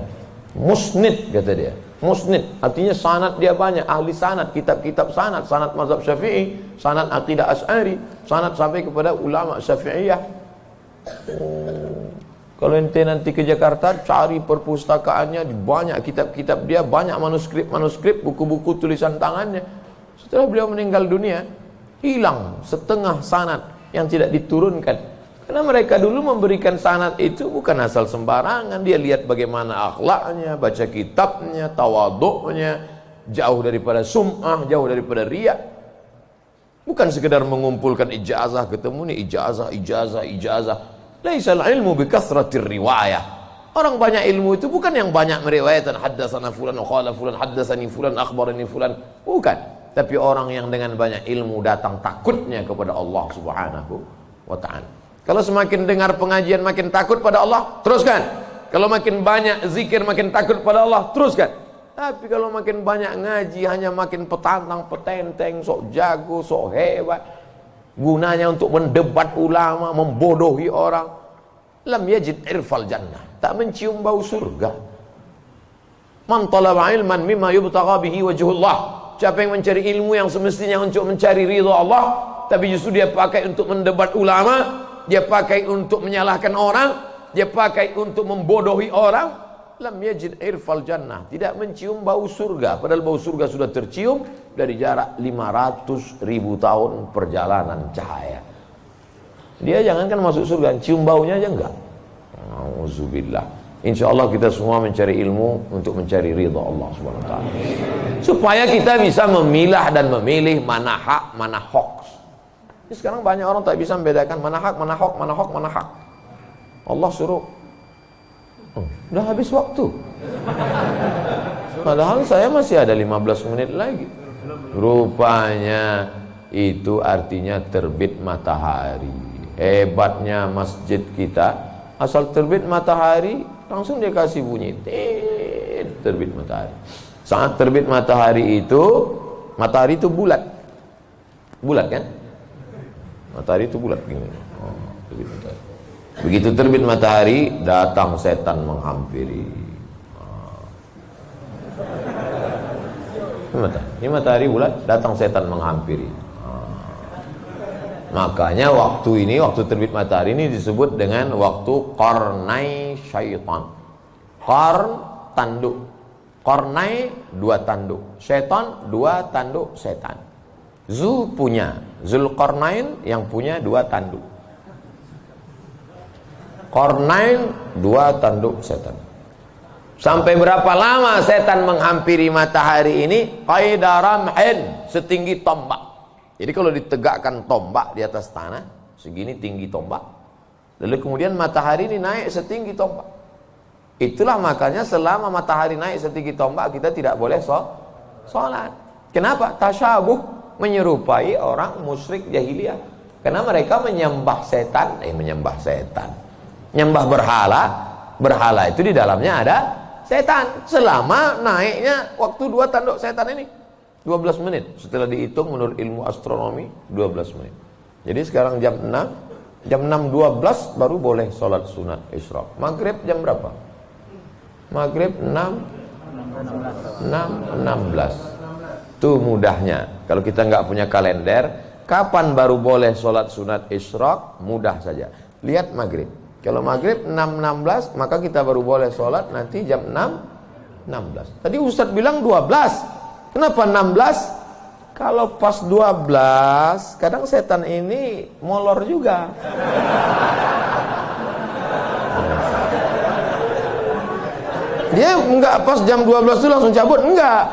Musnid kata dia. Musnid artinya sanad dia banyak, ahli sanad, kitab-kitab sanad, sanad mazhab Syafi'i, sanad akidah Asy'ari, sanad sampai kepada ulama Syafi'iyah. Kalau ente nanti ke Jakarta cari perpustakaannya, banyak kitab-kitab dia, banyak manuskrip, buku-buku tulisan tangannya. Setelah beliau meninggal dunia, hilang setengah sanad yang tidak diturunkan. Karena mereka dulu memberikan sanad itu bukan asal sembarangan. Dia lihat bagaimana akhlaknya, baca kitabnya, tawaduknya, jauh daripada sum'ah, jauh daripada riya. Bukan sekedar mengumpulkan ijazah, ketemu nih ijazah. Laisal ilmu bikasratir riwayah. Orang banyak ilmu itu bukan yang banyak meriwayatkan haddatsana fulan wa qala fulan haddatsani fulan akhbarani fulan. Bukan. Tapi orang yang dengan banyak ilmu datang takutnya kepada Allah Subhanahu wa ta'ala. Kalau semakin dengar pengajian makin takut pada Allah, teruskan. Kalau makin banyak zikir makin takut pada Allah, teruskan. Tapi kalau makin banyak ngaji hanya makin petantang, petenteng, sok jago, sok hebat. Gunanya untuk mendebat ulama, membodohi orang. Lam yajid irfal jannah. Tak mencium bau surga. Man talaba ilman mimma yubtagha bihi wajhullah. Siapa yang mencari ilmu yang semestinya untuk mencari ridha Allah, tapi justru dia pakai untuk mendebat ulama, dia pakai untuk menyalahkan orang, dia pakai untuk membodohi orang, lam yajid irfal jannah, tidak mencium bau surga. Padahal bau surga sudah tercium dari jarak 500.000 tahun perjalanan cahaya. Dia jangankan masuk surga, cium baunya aja enggak. Auzubillah. Insyaallah kita semua mencari ilmu untuk mencari ridha Allah Subhanahu wa taala. Supaya kita bisa memilah dan memilih mana hak, mana hoax. Sekarang banyak orang tak bisa membedakan mana hak, mana hoax, mana hoax, mana hak. Allah suruh, udah habis waktu. Padahal saya masih ada 15 menit lagi. Rupanya itu artinya terbit matahari. Hebatnya masjid kita, asal terbit matahari langsung dia kasih bunyi, terbit matahari. Saat terbit matahari itu bulat. Bulat kan? Matahari itu bulat gini. Terbit matahari. Begitu terbit matahari, datang setan menghampiri. Ini matahari bulat, datang setan menghampiri. Makanya waktu ini, waktu terbit matahari ini disebut dengan waktu qarnai syaitan. Qarn, tanduk. Qarnai, dua tanduk. Syaitan, dua tanduk setan. Punya. Zulqarnain yang punya dua tanduk. Qarnain, dua tanduk setan. Sampai berapa lama setan menghampiri matahari ini? Qaidaramhin, setinggi tombak. Jadi kalau ditegakkan tombak di atas tanah, segini tinggi tombak. Lalu kemudian matahari ini naik setinggi tombak. Itulah makanya selama matahari naik setinggi tombak, kita tidak boleh sholat. Kenapa? Tasyabuh, menyerupai orang musyrik jahiliyah. Karena mereka menyembah setan. Menyembah berhala. Berhala itu di dalamnya ada setan. Selama naiknya waktu dua tanduk setan ini 12 menit. Setelah dihitung menurut ilmu astronomi 12 menit. Jadi sekarang jam 6, jam 6.12 baru boleh sholat sunat isyraq. Maghrib jam berapa? Maghrib 6.16. Tuh mudahnya. Kalau kita nggak punya kalender, kapan baru boleh sholat sunat isyraq? Mudah saja. Lihat maghrib. Kalau maghrib 6.16, maka kita baru boleh sholat nanti jam 6.16. Tadi Ustadz bilang 12. Kenapa 16? Kalau pas 12, kadang setan ini molor juga. Dia enggak pas jam 12 itu langsung cabut, enggak.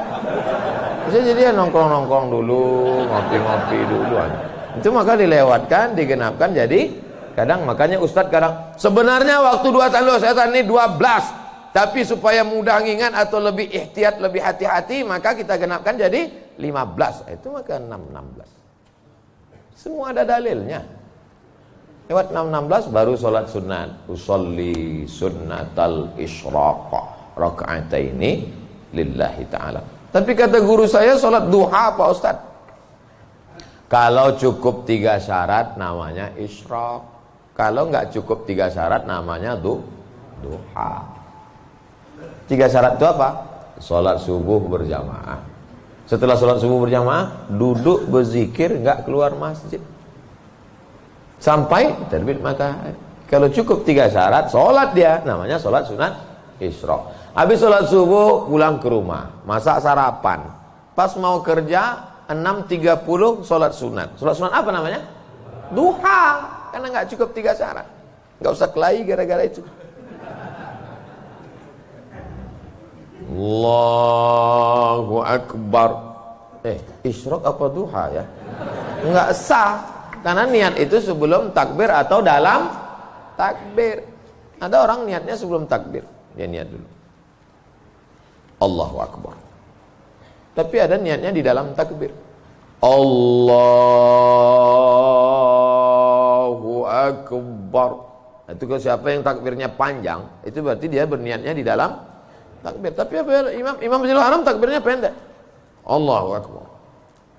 Bisa jadi dia nongkrong-nongkrong dulu, ngopi-ngopi dulu aja. Itu maka dilewatkan, digenapkan, jadi kadang makanya Ustadz kadang sebenarnya waktu dua tanduk setan ini 12. Tapi supaya mudah ngingat atau lebih ihtiyat, lebih hati-hati, maka kita genapkan jadi 15. Itu maka 6.16. Semua ada dalilnya. Lewat 6.16 baru sholat sunat. Usolli sunnatal isyraq raka'ataini lillahi ta'ala. Tapi kata guru saya sholat duha Pak Ustaz. Kalau cukup 3 syarat namanya isyraq. Kalau nggak cukup 3 syarat namanya duha. 3 syarat itu apa? Sholat subuh berjamaah. Setelah sholat subuh berjamaah, duduk berzikir, nggak keluar masjid sampai terbit matahari. Kalau cukup 3 syarat, sholat dia, namanya sholat sunat isyraq. Habis sholat subuh, pulang ke rumah, masak sarapan. Pas mau kerja, 6.30 sholat sunat. Sholat sunat apa namanya? Duha. Karena nggak cukup 3 syarat. Nggak usah kelahi gara-gara itu. Allahu Akbar. Isyraq apa duha ya? Enggak sah. Karena niat itu sebelum takbir atau dalam takbir. Ada orang niatnya sebelum takbir. Dia niat dulu. Allahu Akbar. Tapi ada niatnya di dalam takbir. Allahu Akbar. Itu kalau siapa yang takbirnya panjang, itu berarti dia berniatnya di dalam takbir. Tapi apa Imam Masjidil Haram takbirnya pendek. Allahu Akbar.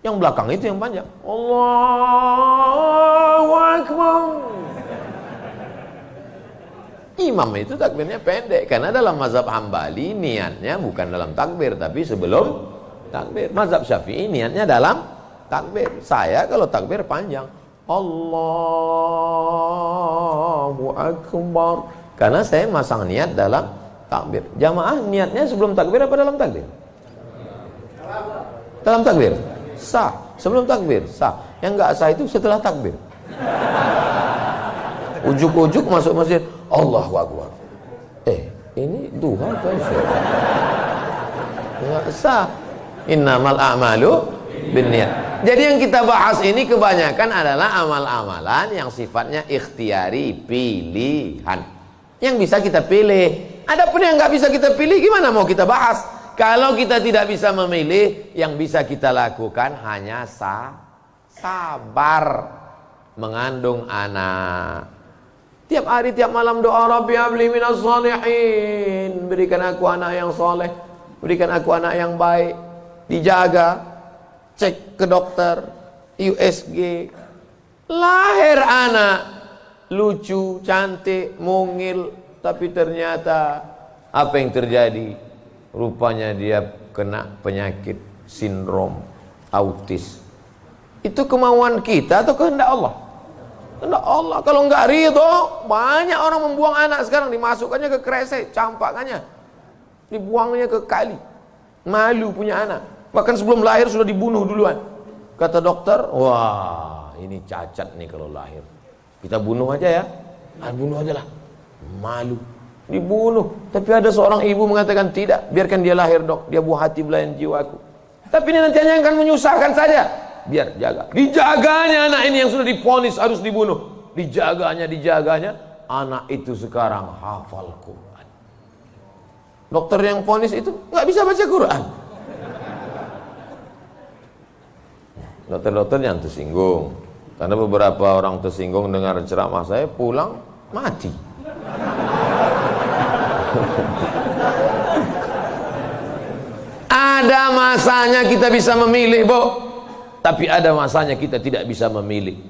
Yang belakang itu yang panjang. Allahu Akbar. Imam itu takbirnya pendek karena dalam mazhab Hambali niatnya bukan dalam takbir tapi sebelum takbir. Mazhab Syafi'i niatnya dalam takbir. Saya kalau takbir panjang. Allahu Akbar. Karena saya masang niat dalam takbir. Jamaah niatnya sebelum takbir apa dalam takbir? Dalam takbir. Sah. Sebelum takbir sah. Yang enggak sah itu setelah takbir. Ujuk-ujuk masuk masjid, Allahu Akbar. Ini duha kan? Enggak sah. Innamal a'malu binniyat. Jadi yang kita bahas ini kebanyakan adalah amal-amalan yang sifatnya ikhtiari, pilihan. Yang bisa kita pilih. Adapun yang nggak bisa kita pilih, gimana mau kita bahas? Kalau kita tidak bisa memilih, yang bisa kita lakukan hanya sabar mengandung anak. Tiap hari, tiap malam doa, Rabbi habli minas shalihin. Berikan aku anak yang soleh, berikan aku anak yang baik. Dijaga, cek ke dokter, USG. Lahir anak, lucu, cantik, mungil. Tapi ternyata apa yang terjadi? Rupanya dia kena penyakit sindrom autis. Itu kemauan kita atau kehendak Allah? Kehendak Allah. Kalau nggak ridho, banyak orang membuang anak sekarang, dimasukkannya ke kresek, campakannya, dibuangnya ke kali. Malu punya anak. Bahkan sebelum lahir sudah dibunuh duluan. Kata dokter, wah ini cacat nih kalau lahir. Kita bunuh aja ya. Bunuh aja lah. Malu. Dibunuh. Tapi ada seorang ibu mengatakan tidak, biarkan dia lahir dok. Dia buah hati belayan jiwaku. Tapi ini nanti hanya akan menyusahkan saja. Biar jaga. Dijaganya anak ini yang sudah divonis harus dibunuh. Dijaganya. Anak itu sekarang hafal Quran. Dokter yang vonis itu nggak bisa baca Quran. Dokter-dokter yang tersinggung. Karena beberapa orang tersinggung dengar ceramah saya, pulang mati. Ada masanya kita bisa memilih, Bu. Tapi ada masanya kita tidak bisa memilih.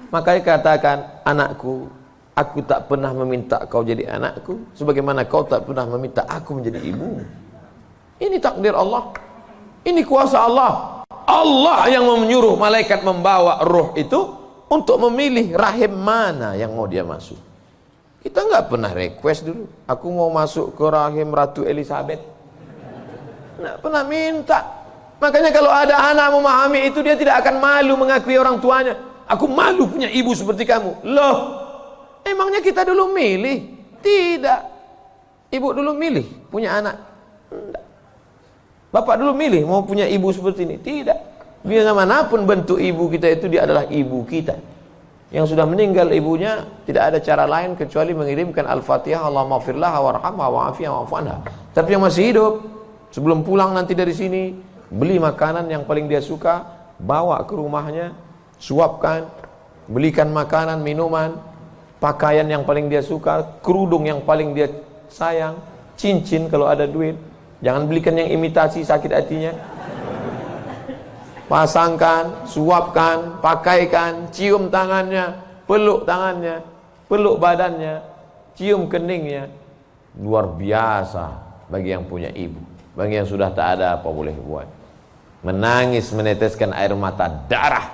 Makanya katakan, anakku, aku tak pernah meminta kau jadi anakku, sebagaimana kau tak pernah meminta aku menjadi ibumu. Ini takdir Allah. Ini kuasa Allah. Allah yang menyuruh malaikat membawa ruh itu untuk memilih rahim mana yang mau dia masuk. Kita nggak pernah request dulu, aku mau masuk ke rahim Ratu Elizabeth. Nggak pernah minta. Makanya kalau ada anak memahami itu, dia tidak akan malu mengakui orang tuanya. Aku malu punya ibu seperti kamu. Loh, emangnya kita dulu milih? Tidak. Ibu dulu milih punya anak? Tidak. Bapak dulu milih mau punya ibu seperti ini? Tidak. Biar manapun bentuk ibu kita itu, dia adalah ibu kita. Yang sudah meninggal ibunya, tidak ada cara lain kecuali mengirimkan Al-Fatihah, Allahumma firlah warhamha wa'afiyah wa'fu anha. Tapi yang masih hidup, sebelum pulang nanti dari sini, beli makanan yang paling dia suka, bawa ke rumahnya, suapkan, belikan makanan, minuman, pakaian yang paling dia suka, kerudung yang paling dia sayang, cincin kalau ada duit. Jangan belikan yang imitasi, sakit hatinya. Pasangkan, suapkan, pakaikan, cium tangannya, peluk badannya, cium keningnya. Luar biasa bagi yang punya ibu. Bagi yang sudah tak ada, apa boleh buat? Menangis, meneteskan air mata darah.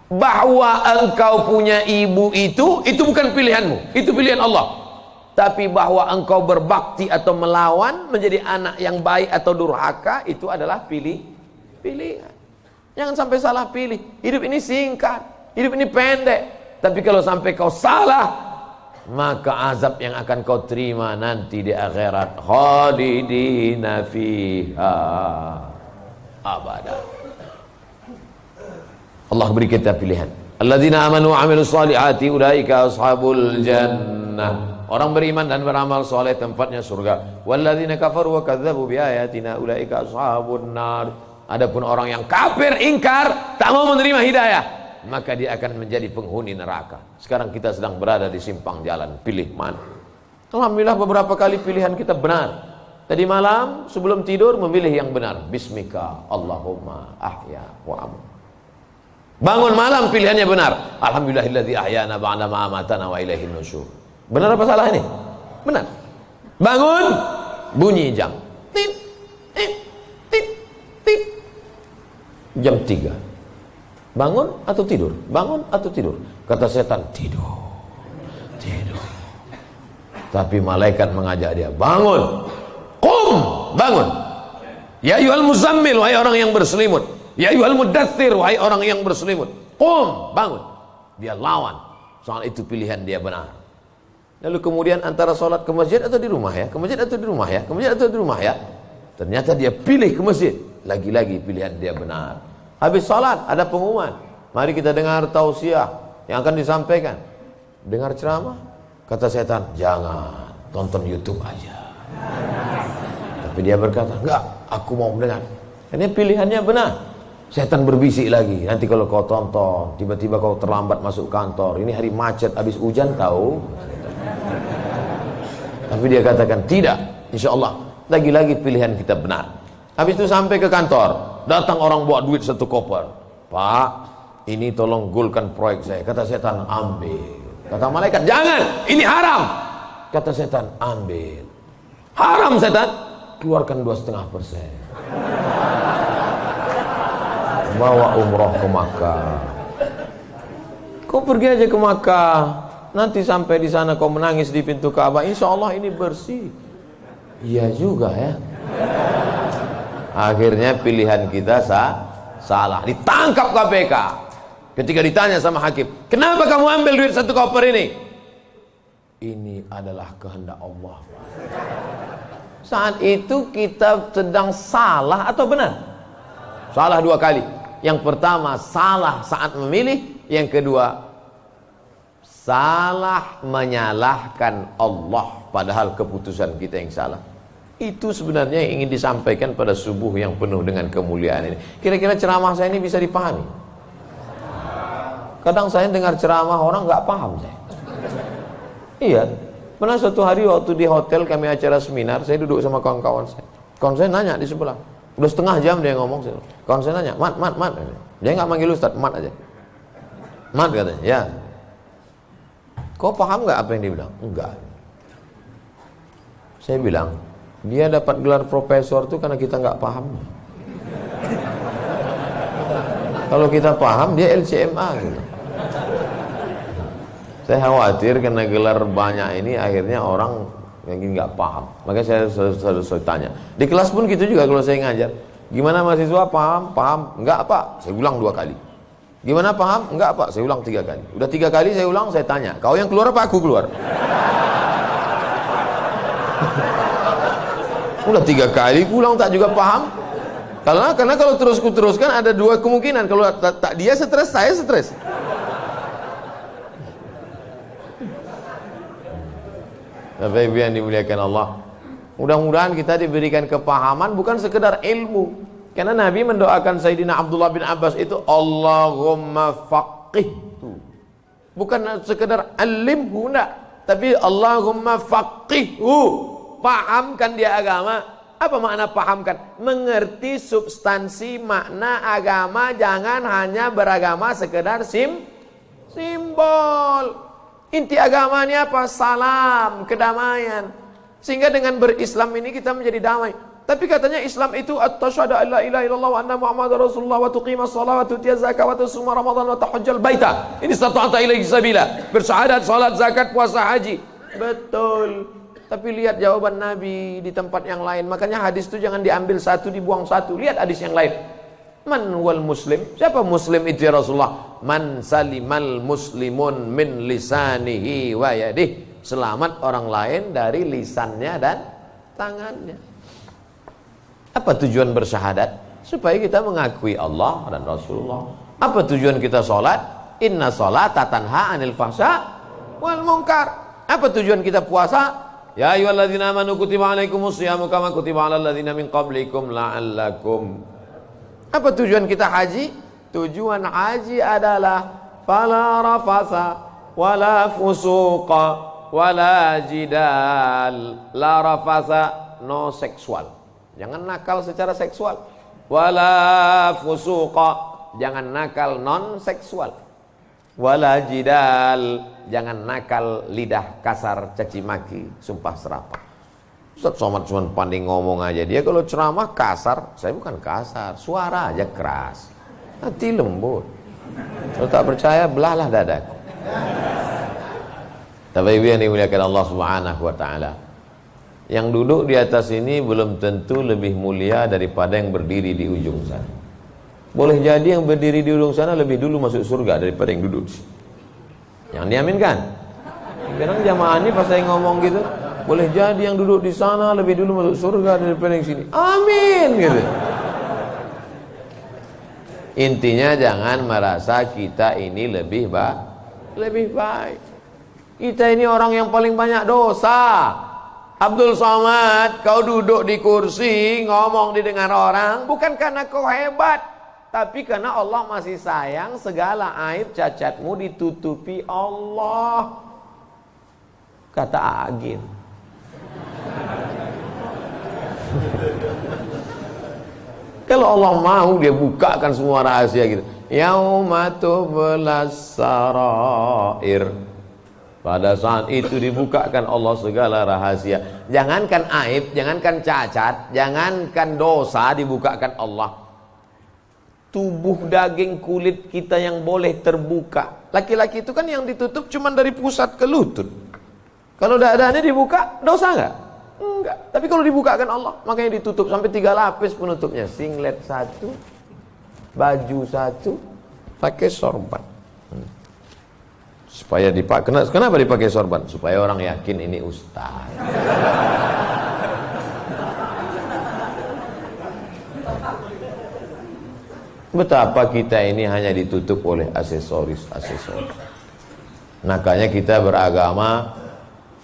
Bahwa engkau punya ibu itu bukan pilihanmu, itu pilihan Allah. Tapi bahwa engkau berbakti atau melawan, menjadi anak yang baik atau durhaka, itu adalah pilihan. Jangan sampai salah pilih. Hidup ini singkat, hidup ini pendek. Tapi kalau sampai kau salah, maka azab yang akan kau terima nanti di akhirat, khalidina fiha abada. Allah beri kita pilihan. Alladzina amanu wa amilus solihati ulaika ashabul jannah. Orang beriman dan beramal soleh tempatnya surga. Walladzina kafaru wa kadzdzabu biayatina ulaika ashabun nar. Adapun orang yang kafir, ingkar, tak mau menerima hidayah, maka dia akan menjadi penghuni neraka. Sekarang kita sedang berada di simpang jalan, pilih mana? Alhamdulillah beberapa kali pilihan kita benar. Tadi malam sebelum tidur memilih yang benar. Bismika Allahumma ahya wa amut. Bangun malam pilihannya benar. Alhamdulillahilladzi ahyana ba'da ma amatana wa ilaihin nusyur. Benar apa salah ini? Benar. Bangun, bunyi jam. Tit, tit, tit, tit. Jam 3. Bangun atau tidur? Bangun atau tidur? Kata setan, tidur. Tidur. Tapi malaikat mengajak dia, bangun. Qum, bangun. Ya ayyuhal muzammil, wahai orang yang berselimut. Ya ayyuhal mudaththir, wahai orang yang berselimut. Qum, bangun. Dia lawan. Soal itu pilihan dia benar. Lalu kemudian antara sholat ke masjid atau di rumah ya? Ke masjid atau di rumah ya? Ke masjid atau di rumah ya? Ternyata dia pilih ke masjid. Lagi-lagi pilihan dia benar. Habis sholat ada pengumuman. Mari kita dengar tausiah yang akan disampaikan. Dengar ceramah. Kata setan, jangan, tonton YouTube aja. Tapi dia berkata, enggak, aku mau mendengar. Ini pilihannya benar. Setan berbisik lagi, nanti kalau kau tonton, tiba-tiba kau terlambat masuk kantor. Ini hari macet, habis hujan tahu. Tapi dia katakan, tidak, insya Allah. Lagi-lagi pilihan kita benar. Habis itu sampai ke kantor, datang orang bawa duit 1 koper. Pak, ini tolong golkan proyek saya. Kata setan, ambil. Kata malaikat, jangan, ini haram. Kata setan, ambil. Haram setan, keluarkan 2,5%. Bawa umroh ke Makkah. Kau pergi aja ke Makkah, nanti sampai di sana kau menangis di pintu Ka'bah, insya Allah ini bersih. Iya juga ya. Akhirnya pilihan kita salah. Ditangkap KPK. Ketika ditanya sama hakim, kenapa kamu ambil duit 1 koper ini? Ini adalah kehendak Allah. Saat itu kita sedang salah atau benar? Salah 2 kali. Yang pertama salah saat memilih, yang kedua salah menyalahkan Allah padahal keputusan kita yang salah. Itu sebenarnya yang ingin disampaikan pada subuh yang penuh dengan kemuliaan ini. Kira-kira ceramah saya ini bisa dipahami? Kadang saya dengar ceramah orang nggak paham saya. Iya, pernah suatu hari waktu di hotel kami acara seminar, saya duduk sama kawan-kawan saya. Kawan saya nanya di sebelah, udah setengah jam dia ngomong. Kawan saya nanya, mat. Dia nggak manggil Ustadz, mat aja. Mat katanya, ya. Kau paham nggak apa yang dia bilang? Enggak. Saya bilang, dia dapat gelar profesor itu karena kita nggak paham. Kalau kita paham, dia LCMA gitu. Saya khawatir karena gelar banyak ini akhirnya orang mungkin nggak paham. Makanya saya selalu tanya. Di kelas pun gitu juga kalau saya ngajar. Gimana mahasiswa paham? Paham? Enggak Pak. Saya ulang 2 kali. Gimana paham? Enggak Pak. Saya ulang 3 kali. Udah 3 kali saya ulang, saya tanya. Kau yang keluar apa aku keluar? Udah 3 kali pulang tak juga paham. Karena kalau teruskan ada 2 kemungkinan. Kalau tak dia stres, saya stres. Bapak Ibu yang dimuliakan Allah, mudah-mudahan kita diberikan kepahaman bukan sekedar ilmu. Karena Nabi mendoakan Sayyidina Abdullah bin Abbas itu Allahumma faqihhu. Bukan sekedar alimhu, enggak, tapi Allahumma faqihhu. Pahamkan dia agama. Apa makna pahamkan? Mengerti substansi makna agama, jangan hanya beragama sekedar simbol. Inti agama ini apa? Salam, kedamaian. Sehingga dengan berislam ini kita menjadi damai. Tapi katanya Islam itu at-tasyhadu an la ilaha illallah wa anna muhammadar rasulullah wa tuqimas shalah wa tutiyaz zakat wa tasuma ramadan wa tahajjal baita. Ini stata'ata ilaihi sabila. Bersyahadat, salat, zakat, puasa, haji. Betul. Tapi lihat jawaban Nabi di tempat yang lain. Makanya hadis itu jangan diambil satu, dibuang satu. Lihat hadis yang lain. Man wal muslim? Siapa muslim itu ya Rasulullah? Man salimal muslimun min lisanihi wa yadih. Selamat orang lain dari lisannya dan tangannya. Apa tujuan bersyahadat? Supaya kita mengakui Allah dan Rasulullah. Apa tujuan kita sholat? Inna sholata tanha anil fahsya wal munkar. Apa tujuan kita puasa? Ya ayyuhalladzina amanu kutiba alaikumus syiyamu kama kutiba alal ladzina min qablikum la'allakum. Apa tujuan kita haji? Tujuan haji adalah fala rafasa wala fusuqa wala jidal. La rafasa, no seksual. Jangan nakal secara seksual. Wala fusuqa, jangan nakal non seksual. Wala jidal, jangan nakal lidah kasar, caci maki, sumpah serapah. Ustaz Somad cuma pandai ngomong aja. Dia kalau ceramah kasar, saya bukan kasar, suara aja keras, hati lembut. Kalau tak percaya, belahlah dadaku. Tapi Ibu yang dimuliakan Allah Subhanahu wa taala, yang duduk di atas ini belum tentu lebih mulia daripada yang berdiri di ujung sana. Boleh jadi yang berdiri di ujung sana lebih dulu masuk surga daripada yang duduk di sini. Yang diaminkan. Kadang jamaah ini pas saya ngomong gitu, boleh jadi yang duduk di sana lebih dulu masuk surga daripada yang sini. Amin gitu. Intinya jangan merasa kita ini lebih baik. Kita ini orang yang paling banyak dosa. Abdul Somad, kau duduk di kursi ngomong didengar orang bukan karena kau hebat, tapi karena Allah masih sayang. Segala aib cacatmu ditutupi Allah. Kata Agin. Kalau Allah mau, dia bukakan semua rahasia gitu. Yauma tublas sarair. Pada saat itu dibukakan Allah segala rahasia. Jangankan aib, jangankan cacat, jangankan dosa, dibukakan Allah. tubuh daging kulit kita yang boleh terbuka. Laki-laki itu kan yang ditutup cuma dari pusat ke lutut. Kalau dadanya dibuka, dosa nggak? Enggak. Tapi kalau dibukakan Allah, makanya ditutup sampai 3 lapis penutupnya. Singlet 1, baju 1, pakai sorban. Supaya dipakai. Kenapa dipakai sorban? Supaya orang yakin ini ustaz. Betapa kita ini hanya ditutup oleh aksesoris. Makanya kita beragama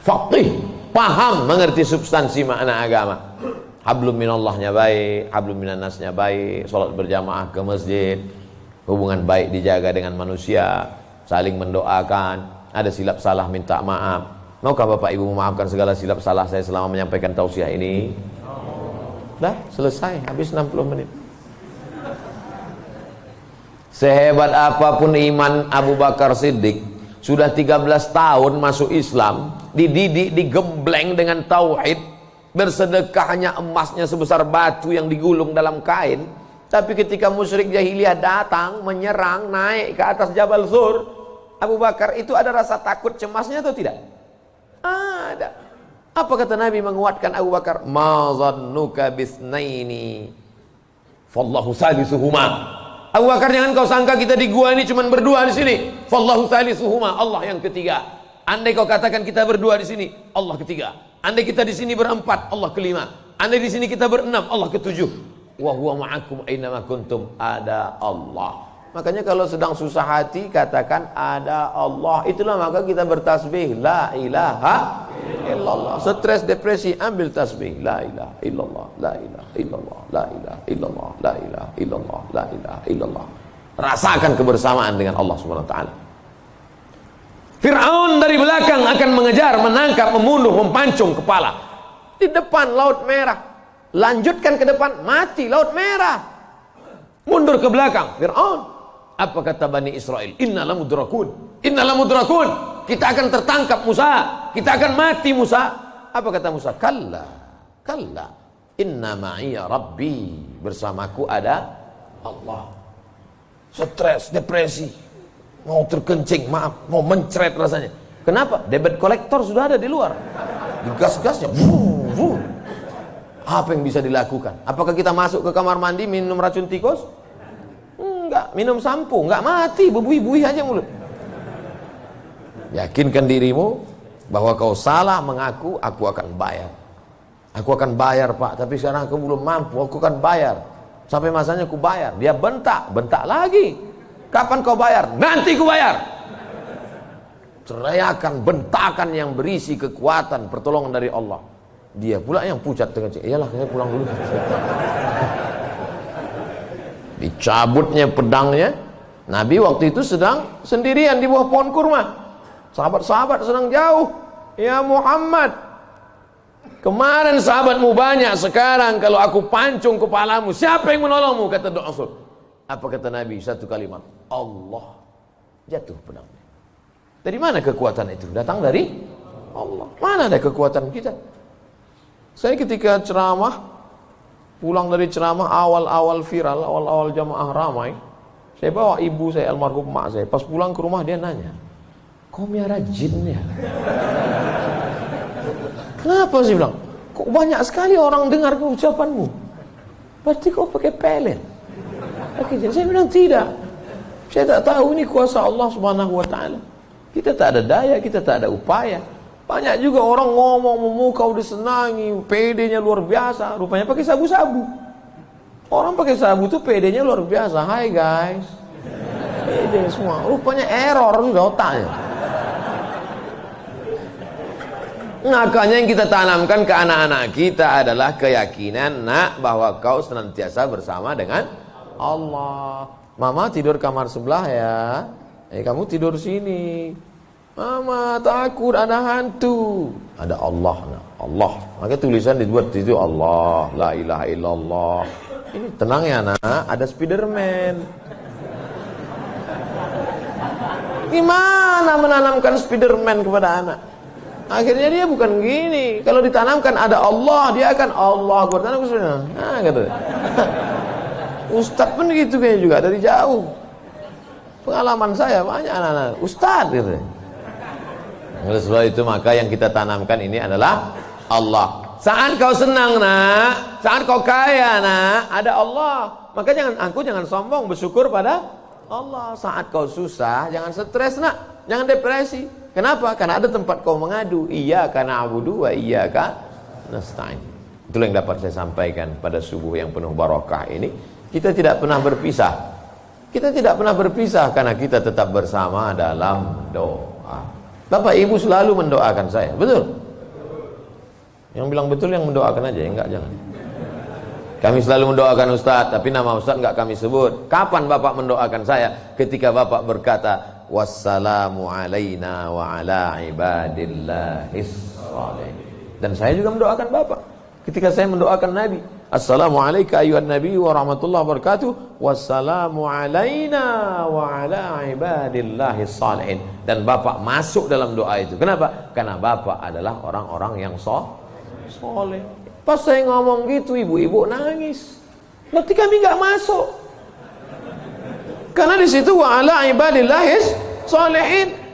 faqih, paham, mengerti substansi makna agama. Hablum minallahnya baik, hablum minannasnya baik, salat berjamaah ke masjid, hubungan baik dijaga dengan manusia, saling mendoakan, ada silap salah minta maaf. Maukah Bapak Ibu memaafkan segala silap salah saya selama menyampaikan tausiah ini? Dah, selesai, habis 60 menit. Sehebat apapun iman Abu Bakar Siddiq, sudah 13 tahun masuk Islam, dididik, digembleng dengan tauhid, bersedekahnya emasnya sebesar batu yang digulung dalam kain. Tapi ketika musyrik jahiliyah datang, menyerang, naik ke atas Jabal Zur, Abu Bakar itu ada rasa takut cemasnya atau tidak? Ada. Apa kata Nabi menguatkan Abu Bakar? Ma zannuka bisnaini fallahu salisuhuma. Abu Bakar, jangan kau sangka kita di gua ini cuma berdua di sini. Fallahu salisuhuma, Allah yang ketiga. Andai kau katakan kita berdua di sini, Allah ketiga. Andai kita di sini berempat, Allah kelima. Andai di sini kita berenam, Allah ketujuh. Wa huwa ma'akum ainama kuntum, ada Allah. Makanya kalau sedang susah hati katakan ada Allah. Itulah maka kita bertasbih la ilaha illallah. Stres, depresi, ambil tasbih la ilaha illallah, la ilaha illallah, la ilaha illallah, la ilaha illallah, la ilaha illallah. Rasakan kebersamaan dengan Allah Subhanahu wa taala. Fir'aun dari belakang akan mengejar, menangkap, membunuh, mempancung kepala. Di depan Laut Merah. Lanjutkan ke depan, mati Laut Merah. Mundur ke belakang, Fir'aun. Apa kata Bani Israel? Inna lamudrakun. Inna lamudrakun. Kita akan tertangkap Musa. Kita akan mati Musa. Apa kata Musa? Kalla. Kalla. Inna ma'iya Rabbi. Bersamaku ada Allah. Stres, depresi. Mau terkencing, maaf. Mau mencret rasanya. Kenapa? Debit kolektor sudah ada di luar. Digas-gasnya. Apa yang bisa dilakukan? Apakah kita masuk ke kamar mandi minum racun tikus? Enggak, minum sampo, enggak mati, berbuih-buih aja mulut. Yakinkan dirimu bahwa kau salah mengaku, aku akan bayar. Aku akan bayar, Pak, tapi sekarang aku belum mampu, aku akan bayar. Sampai masanya aku bayar. Dia bentak, bentak lagi. Kapan kau bayar? Nanti ku bayar. Teriakan, bentakan yang berisi kekuatan, pertolongan dari Allah. Dia pula yang pucat dengan cik. Iyalah, saya pulang dulu. Dicabutnya pedangnya. Nabi waktu itu sedang sendirian di bawah pohon kurma. Sahabat-sahabat sedang jauh. Ya Muhammad, kemarin sahabatmu banyak, sekarang kalau aku pancung kepalamu, siapa yang menolongmu? Kata doa Rasul. Apa kata Nabi? Satu kalimat, Allah. Jatuh pedangnya. Dari mana kekuatan itu? Datang dari Allah. Mana ada kekuatan kita? Saya ketika ceramah, pulang dari ceramah awal-awal viral, awal-awal jamaah ramai, saya bawa ibu saya, almarhum mak saya. Pas pulang ke rumah dia nanya, kau miara jin ya? Kenapa sih bilang? Kok banyak sekali orang dengar ucapanmu? Berarti kau pakai pelet? Pakai jin? Saya bilang tidak. Saya tak tahu ini kuasa Allah Subhanahu wa taala. Kita tak ada daya, kita tak ada upaya. Banyak juga orang ngomong memukau disenangi, PD-nya luar biasa, rupanya pakai sabu-sabu. Orang pakai sabu tuh PD-nya luar biasa. Hai guys, PD semua, rupanya error sudah otaknya. Makanya yang kita tanamkan ke anak-anak kita adalah keyakinan, nak, bahwa kau senantiasa bersama dengan Allah. Mama tidur kamar sebelah ya, kamu tidur sini. Mama takut ada hantu. Ada Allah, nah. Allah. Maka tulisan dibuat itu Allah, la ilaha illallah. Ini tenang ya nak, ada Spiderman. Gimana menanamkan Spiderman kepada anak? Akhirnya dia bukan gini. Kalau ditanamkan ada Allah, dia akan Allah. Nah, gitu. Ustadz pun gitu kayaknya juga dari jauh. Pengalaman saya banyak anak-anak Ustadz gitu. Oleh sebab itu maka yang kita tanamkan ini adalah Allah. Saat kau senang nak, saat kau kaya nak, ada Allah. Maka jangan sombong, bersyukur pada Allah. Saat kau susah, jangan stres nak, jangan depresi. Kenapa? Karena ada tempat kau mengadu. Iyyaka na'budu wa iyyaka nasta'in. Itulah yang dapat saya sampaikan pada subuh yang penuh barakah ini. Kita tidak pernah berpisah. Kita tidak pernah berpisah karena kita tetap bersama dalam doa. Bapak Ibu selalu mendoakan saya, betul? Yang bilang betul yang mendoakan aja, enggak jangan. Kami selalu mendoakan Ustadz, tapi nama Ustadz enggak kami sebut. Kapan Bapak mendoakan saya? Ketika Bapak berkata, wassalamu alaina wa ala ibadillahis shalihin. Dan saya juga mendoakan Bapak. Ketika saya mendoakan Nabi, assalamualaikum ayuhan nabi wa rahmatullahi wa barakatuh, wassalamu alaina wa ala ibadillahis shalihin. Dan Bapak masuk dalam doa itu. Kenapa? Karena Bapak adalah orang-orang yang soleh. Pas saya ngomong gitu, ibu-ibu nangis. Berarti kami nggak masuk. Karena di situ wa ala ibadillahis shalihin.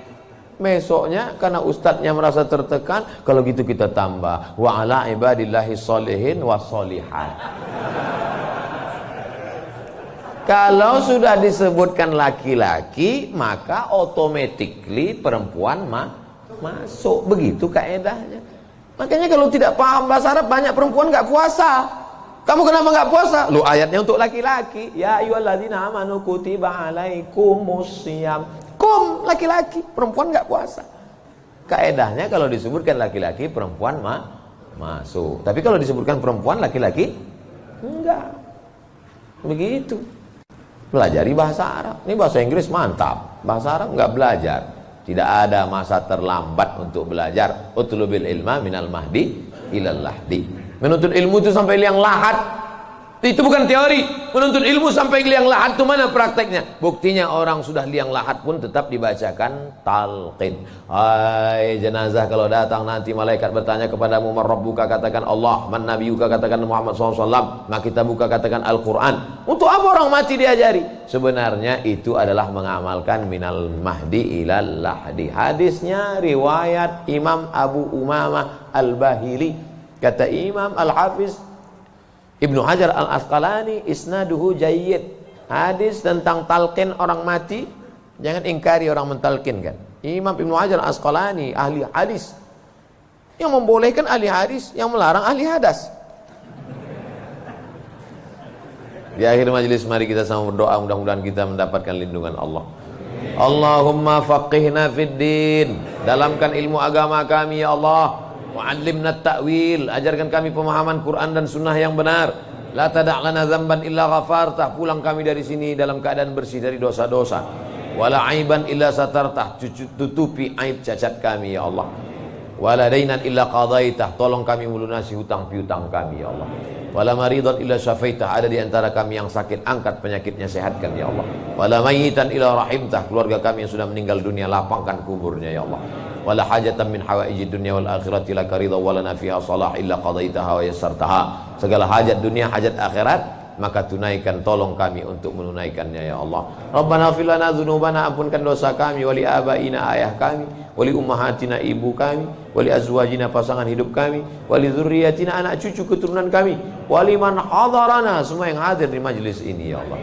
Besoknya karena ustadznya merasa tertekan, kalau gitu kita tambah wa ala ibadillahis shalihin wa sholihat. Kalau sudah disebutkan laki-laki, maka automatically perempuan masuk. Begitu kaedahnya. Makanya kalau tidak paham bahasa Arab, banyak perempuan nggak puasa. Kamu kenapa nggak puasa? Lu ayatnya untuk laki-laki. Ya ayyuhalladzina amanu kutiba alaikumusiyam. Laki-laki, perempuan nggak puasa. Kaedahnya kalau disebutkan laki-laki, perempuan masuk. Tapi kalau disebutkan perempuan, laki-laki enggak. Begitu. Pelajari bahasa Arab. Ini bahasa Inggris mantap. Bahasa Arab nggak belajar. Tidak ada masa terlambat untuk belajar. Utlubil ilma minal mahdi ilal lahdi. Menuntut ilmu itu sampai liang lahat. Itu bukan teori. Menuntut ilmu sampai liang lahat itu mana prakteknya? Buktinya orang sudah liang lahat pun tetap dibacakan talqin. Hai jenazah, kalau datang nanti malaikat bertanya kepadamu, man rabbuka, katakan Allah, man nabiyuka, katakan Muhammad SAW, maka kita buka katakan Al-Quran. Untuk apa orang mati diajari? Sebenarnya itu adalah mengamalkan minal mahdi ilal lahdi. Hadisnya riwayat Imam Abu Umamah Al-Bahili. Kata Imam Al-Hafiz Ibnu Hajar Al-Asqalani, isnaduhu jayyid. Hadis tentang talqin orang mati, jangan ingkari orang mentalkinkan. Imam Ibnu Hajar Al-Asqalani, ahli hadis, yang membolehkan ahli hadis, yang melarang ahli hadas. Di akhir majelis mari kita sama berdoa, mudah-mudahan kita mendapatkan lindungan Allah. Allahumma faqihna fid din, dalamkan ilmu agama kami ya Allah. Wa'allimna ta'wil, ajarkan kami pemahaman Quran dan sunnah yang benar. La tada' lana dzamban illa ghafartah, pulang kami dari sini dalam keadaan bersih dari dosa-dosa. Wala aiban illa satartah, tutupi aib cacat kami ya Allah. Wala dainan illa qadaitah, tolong kami melunasi hutang piutang kami ya Allah. Wala maridan illa syafaitah, ada di antara kami yang sakit, angkat penyakitnya, sehatkan ya Allah. Wala mayyitan illa rahimtah, keluarga kami yang sudah meninggal dunia, lapangkan kuburnya ya Allah. Wala hajatan min hawaijid dunya wal akhirati laka ridha wa lana fiha salah illa qadaitaha wa yassartaha. Segala hajat dunia, hajat akhirat, maka tunaikan, tolong kami untuk menunaikannya ya Allah. Rabbana ighfir lana dzunubana, ampunkan dosa kami, wali abaina, ayah kami, wali ummahatina, ibu kami, wali azwajina, pasangan hidup kami, wali dzurriyyatina, anak cucu keturunan kami, wali man hadarana, semua yang hadir di majlis ini ya Allah.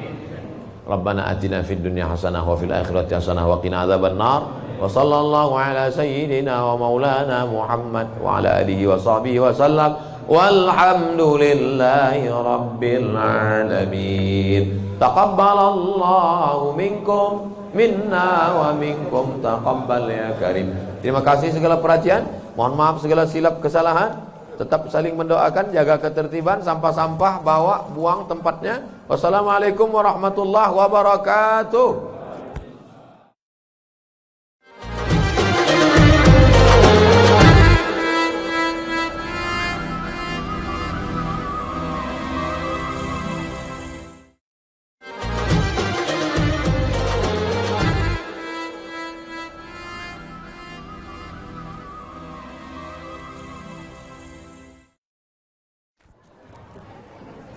Rabbana atina fid dunya hasanah wa fil akhirati hasanah wa qina adzabannar. Wa sallallahu ala sayyidina wa maulana Muhammad wa ala alihi wa sahbihi wa sallam. Walhamdulillahi rabbil alamin. Taqabbalallahu minkum minna wa minkum taqabbal ya karim. Terima kasih segala perhatian. Mohon maaf segala silap kesalahan. Tetap saling mendoakan, jaga ketertiban, sampah-sampah bawa, buang tempatnya. Wassalamualaikum warahmatullahi wabarakatuh.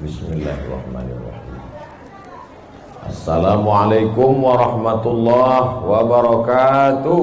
Bismillahirrahmanirrahim. Assalamualaikum warahmatullahi wabarakatuh.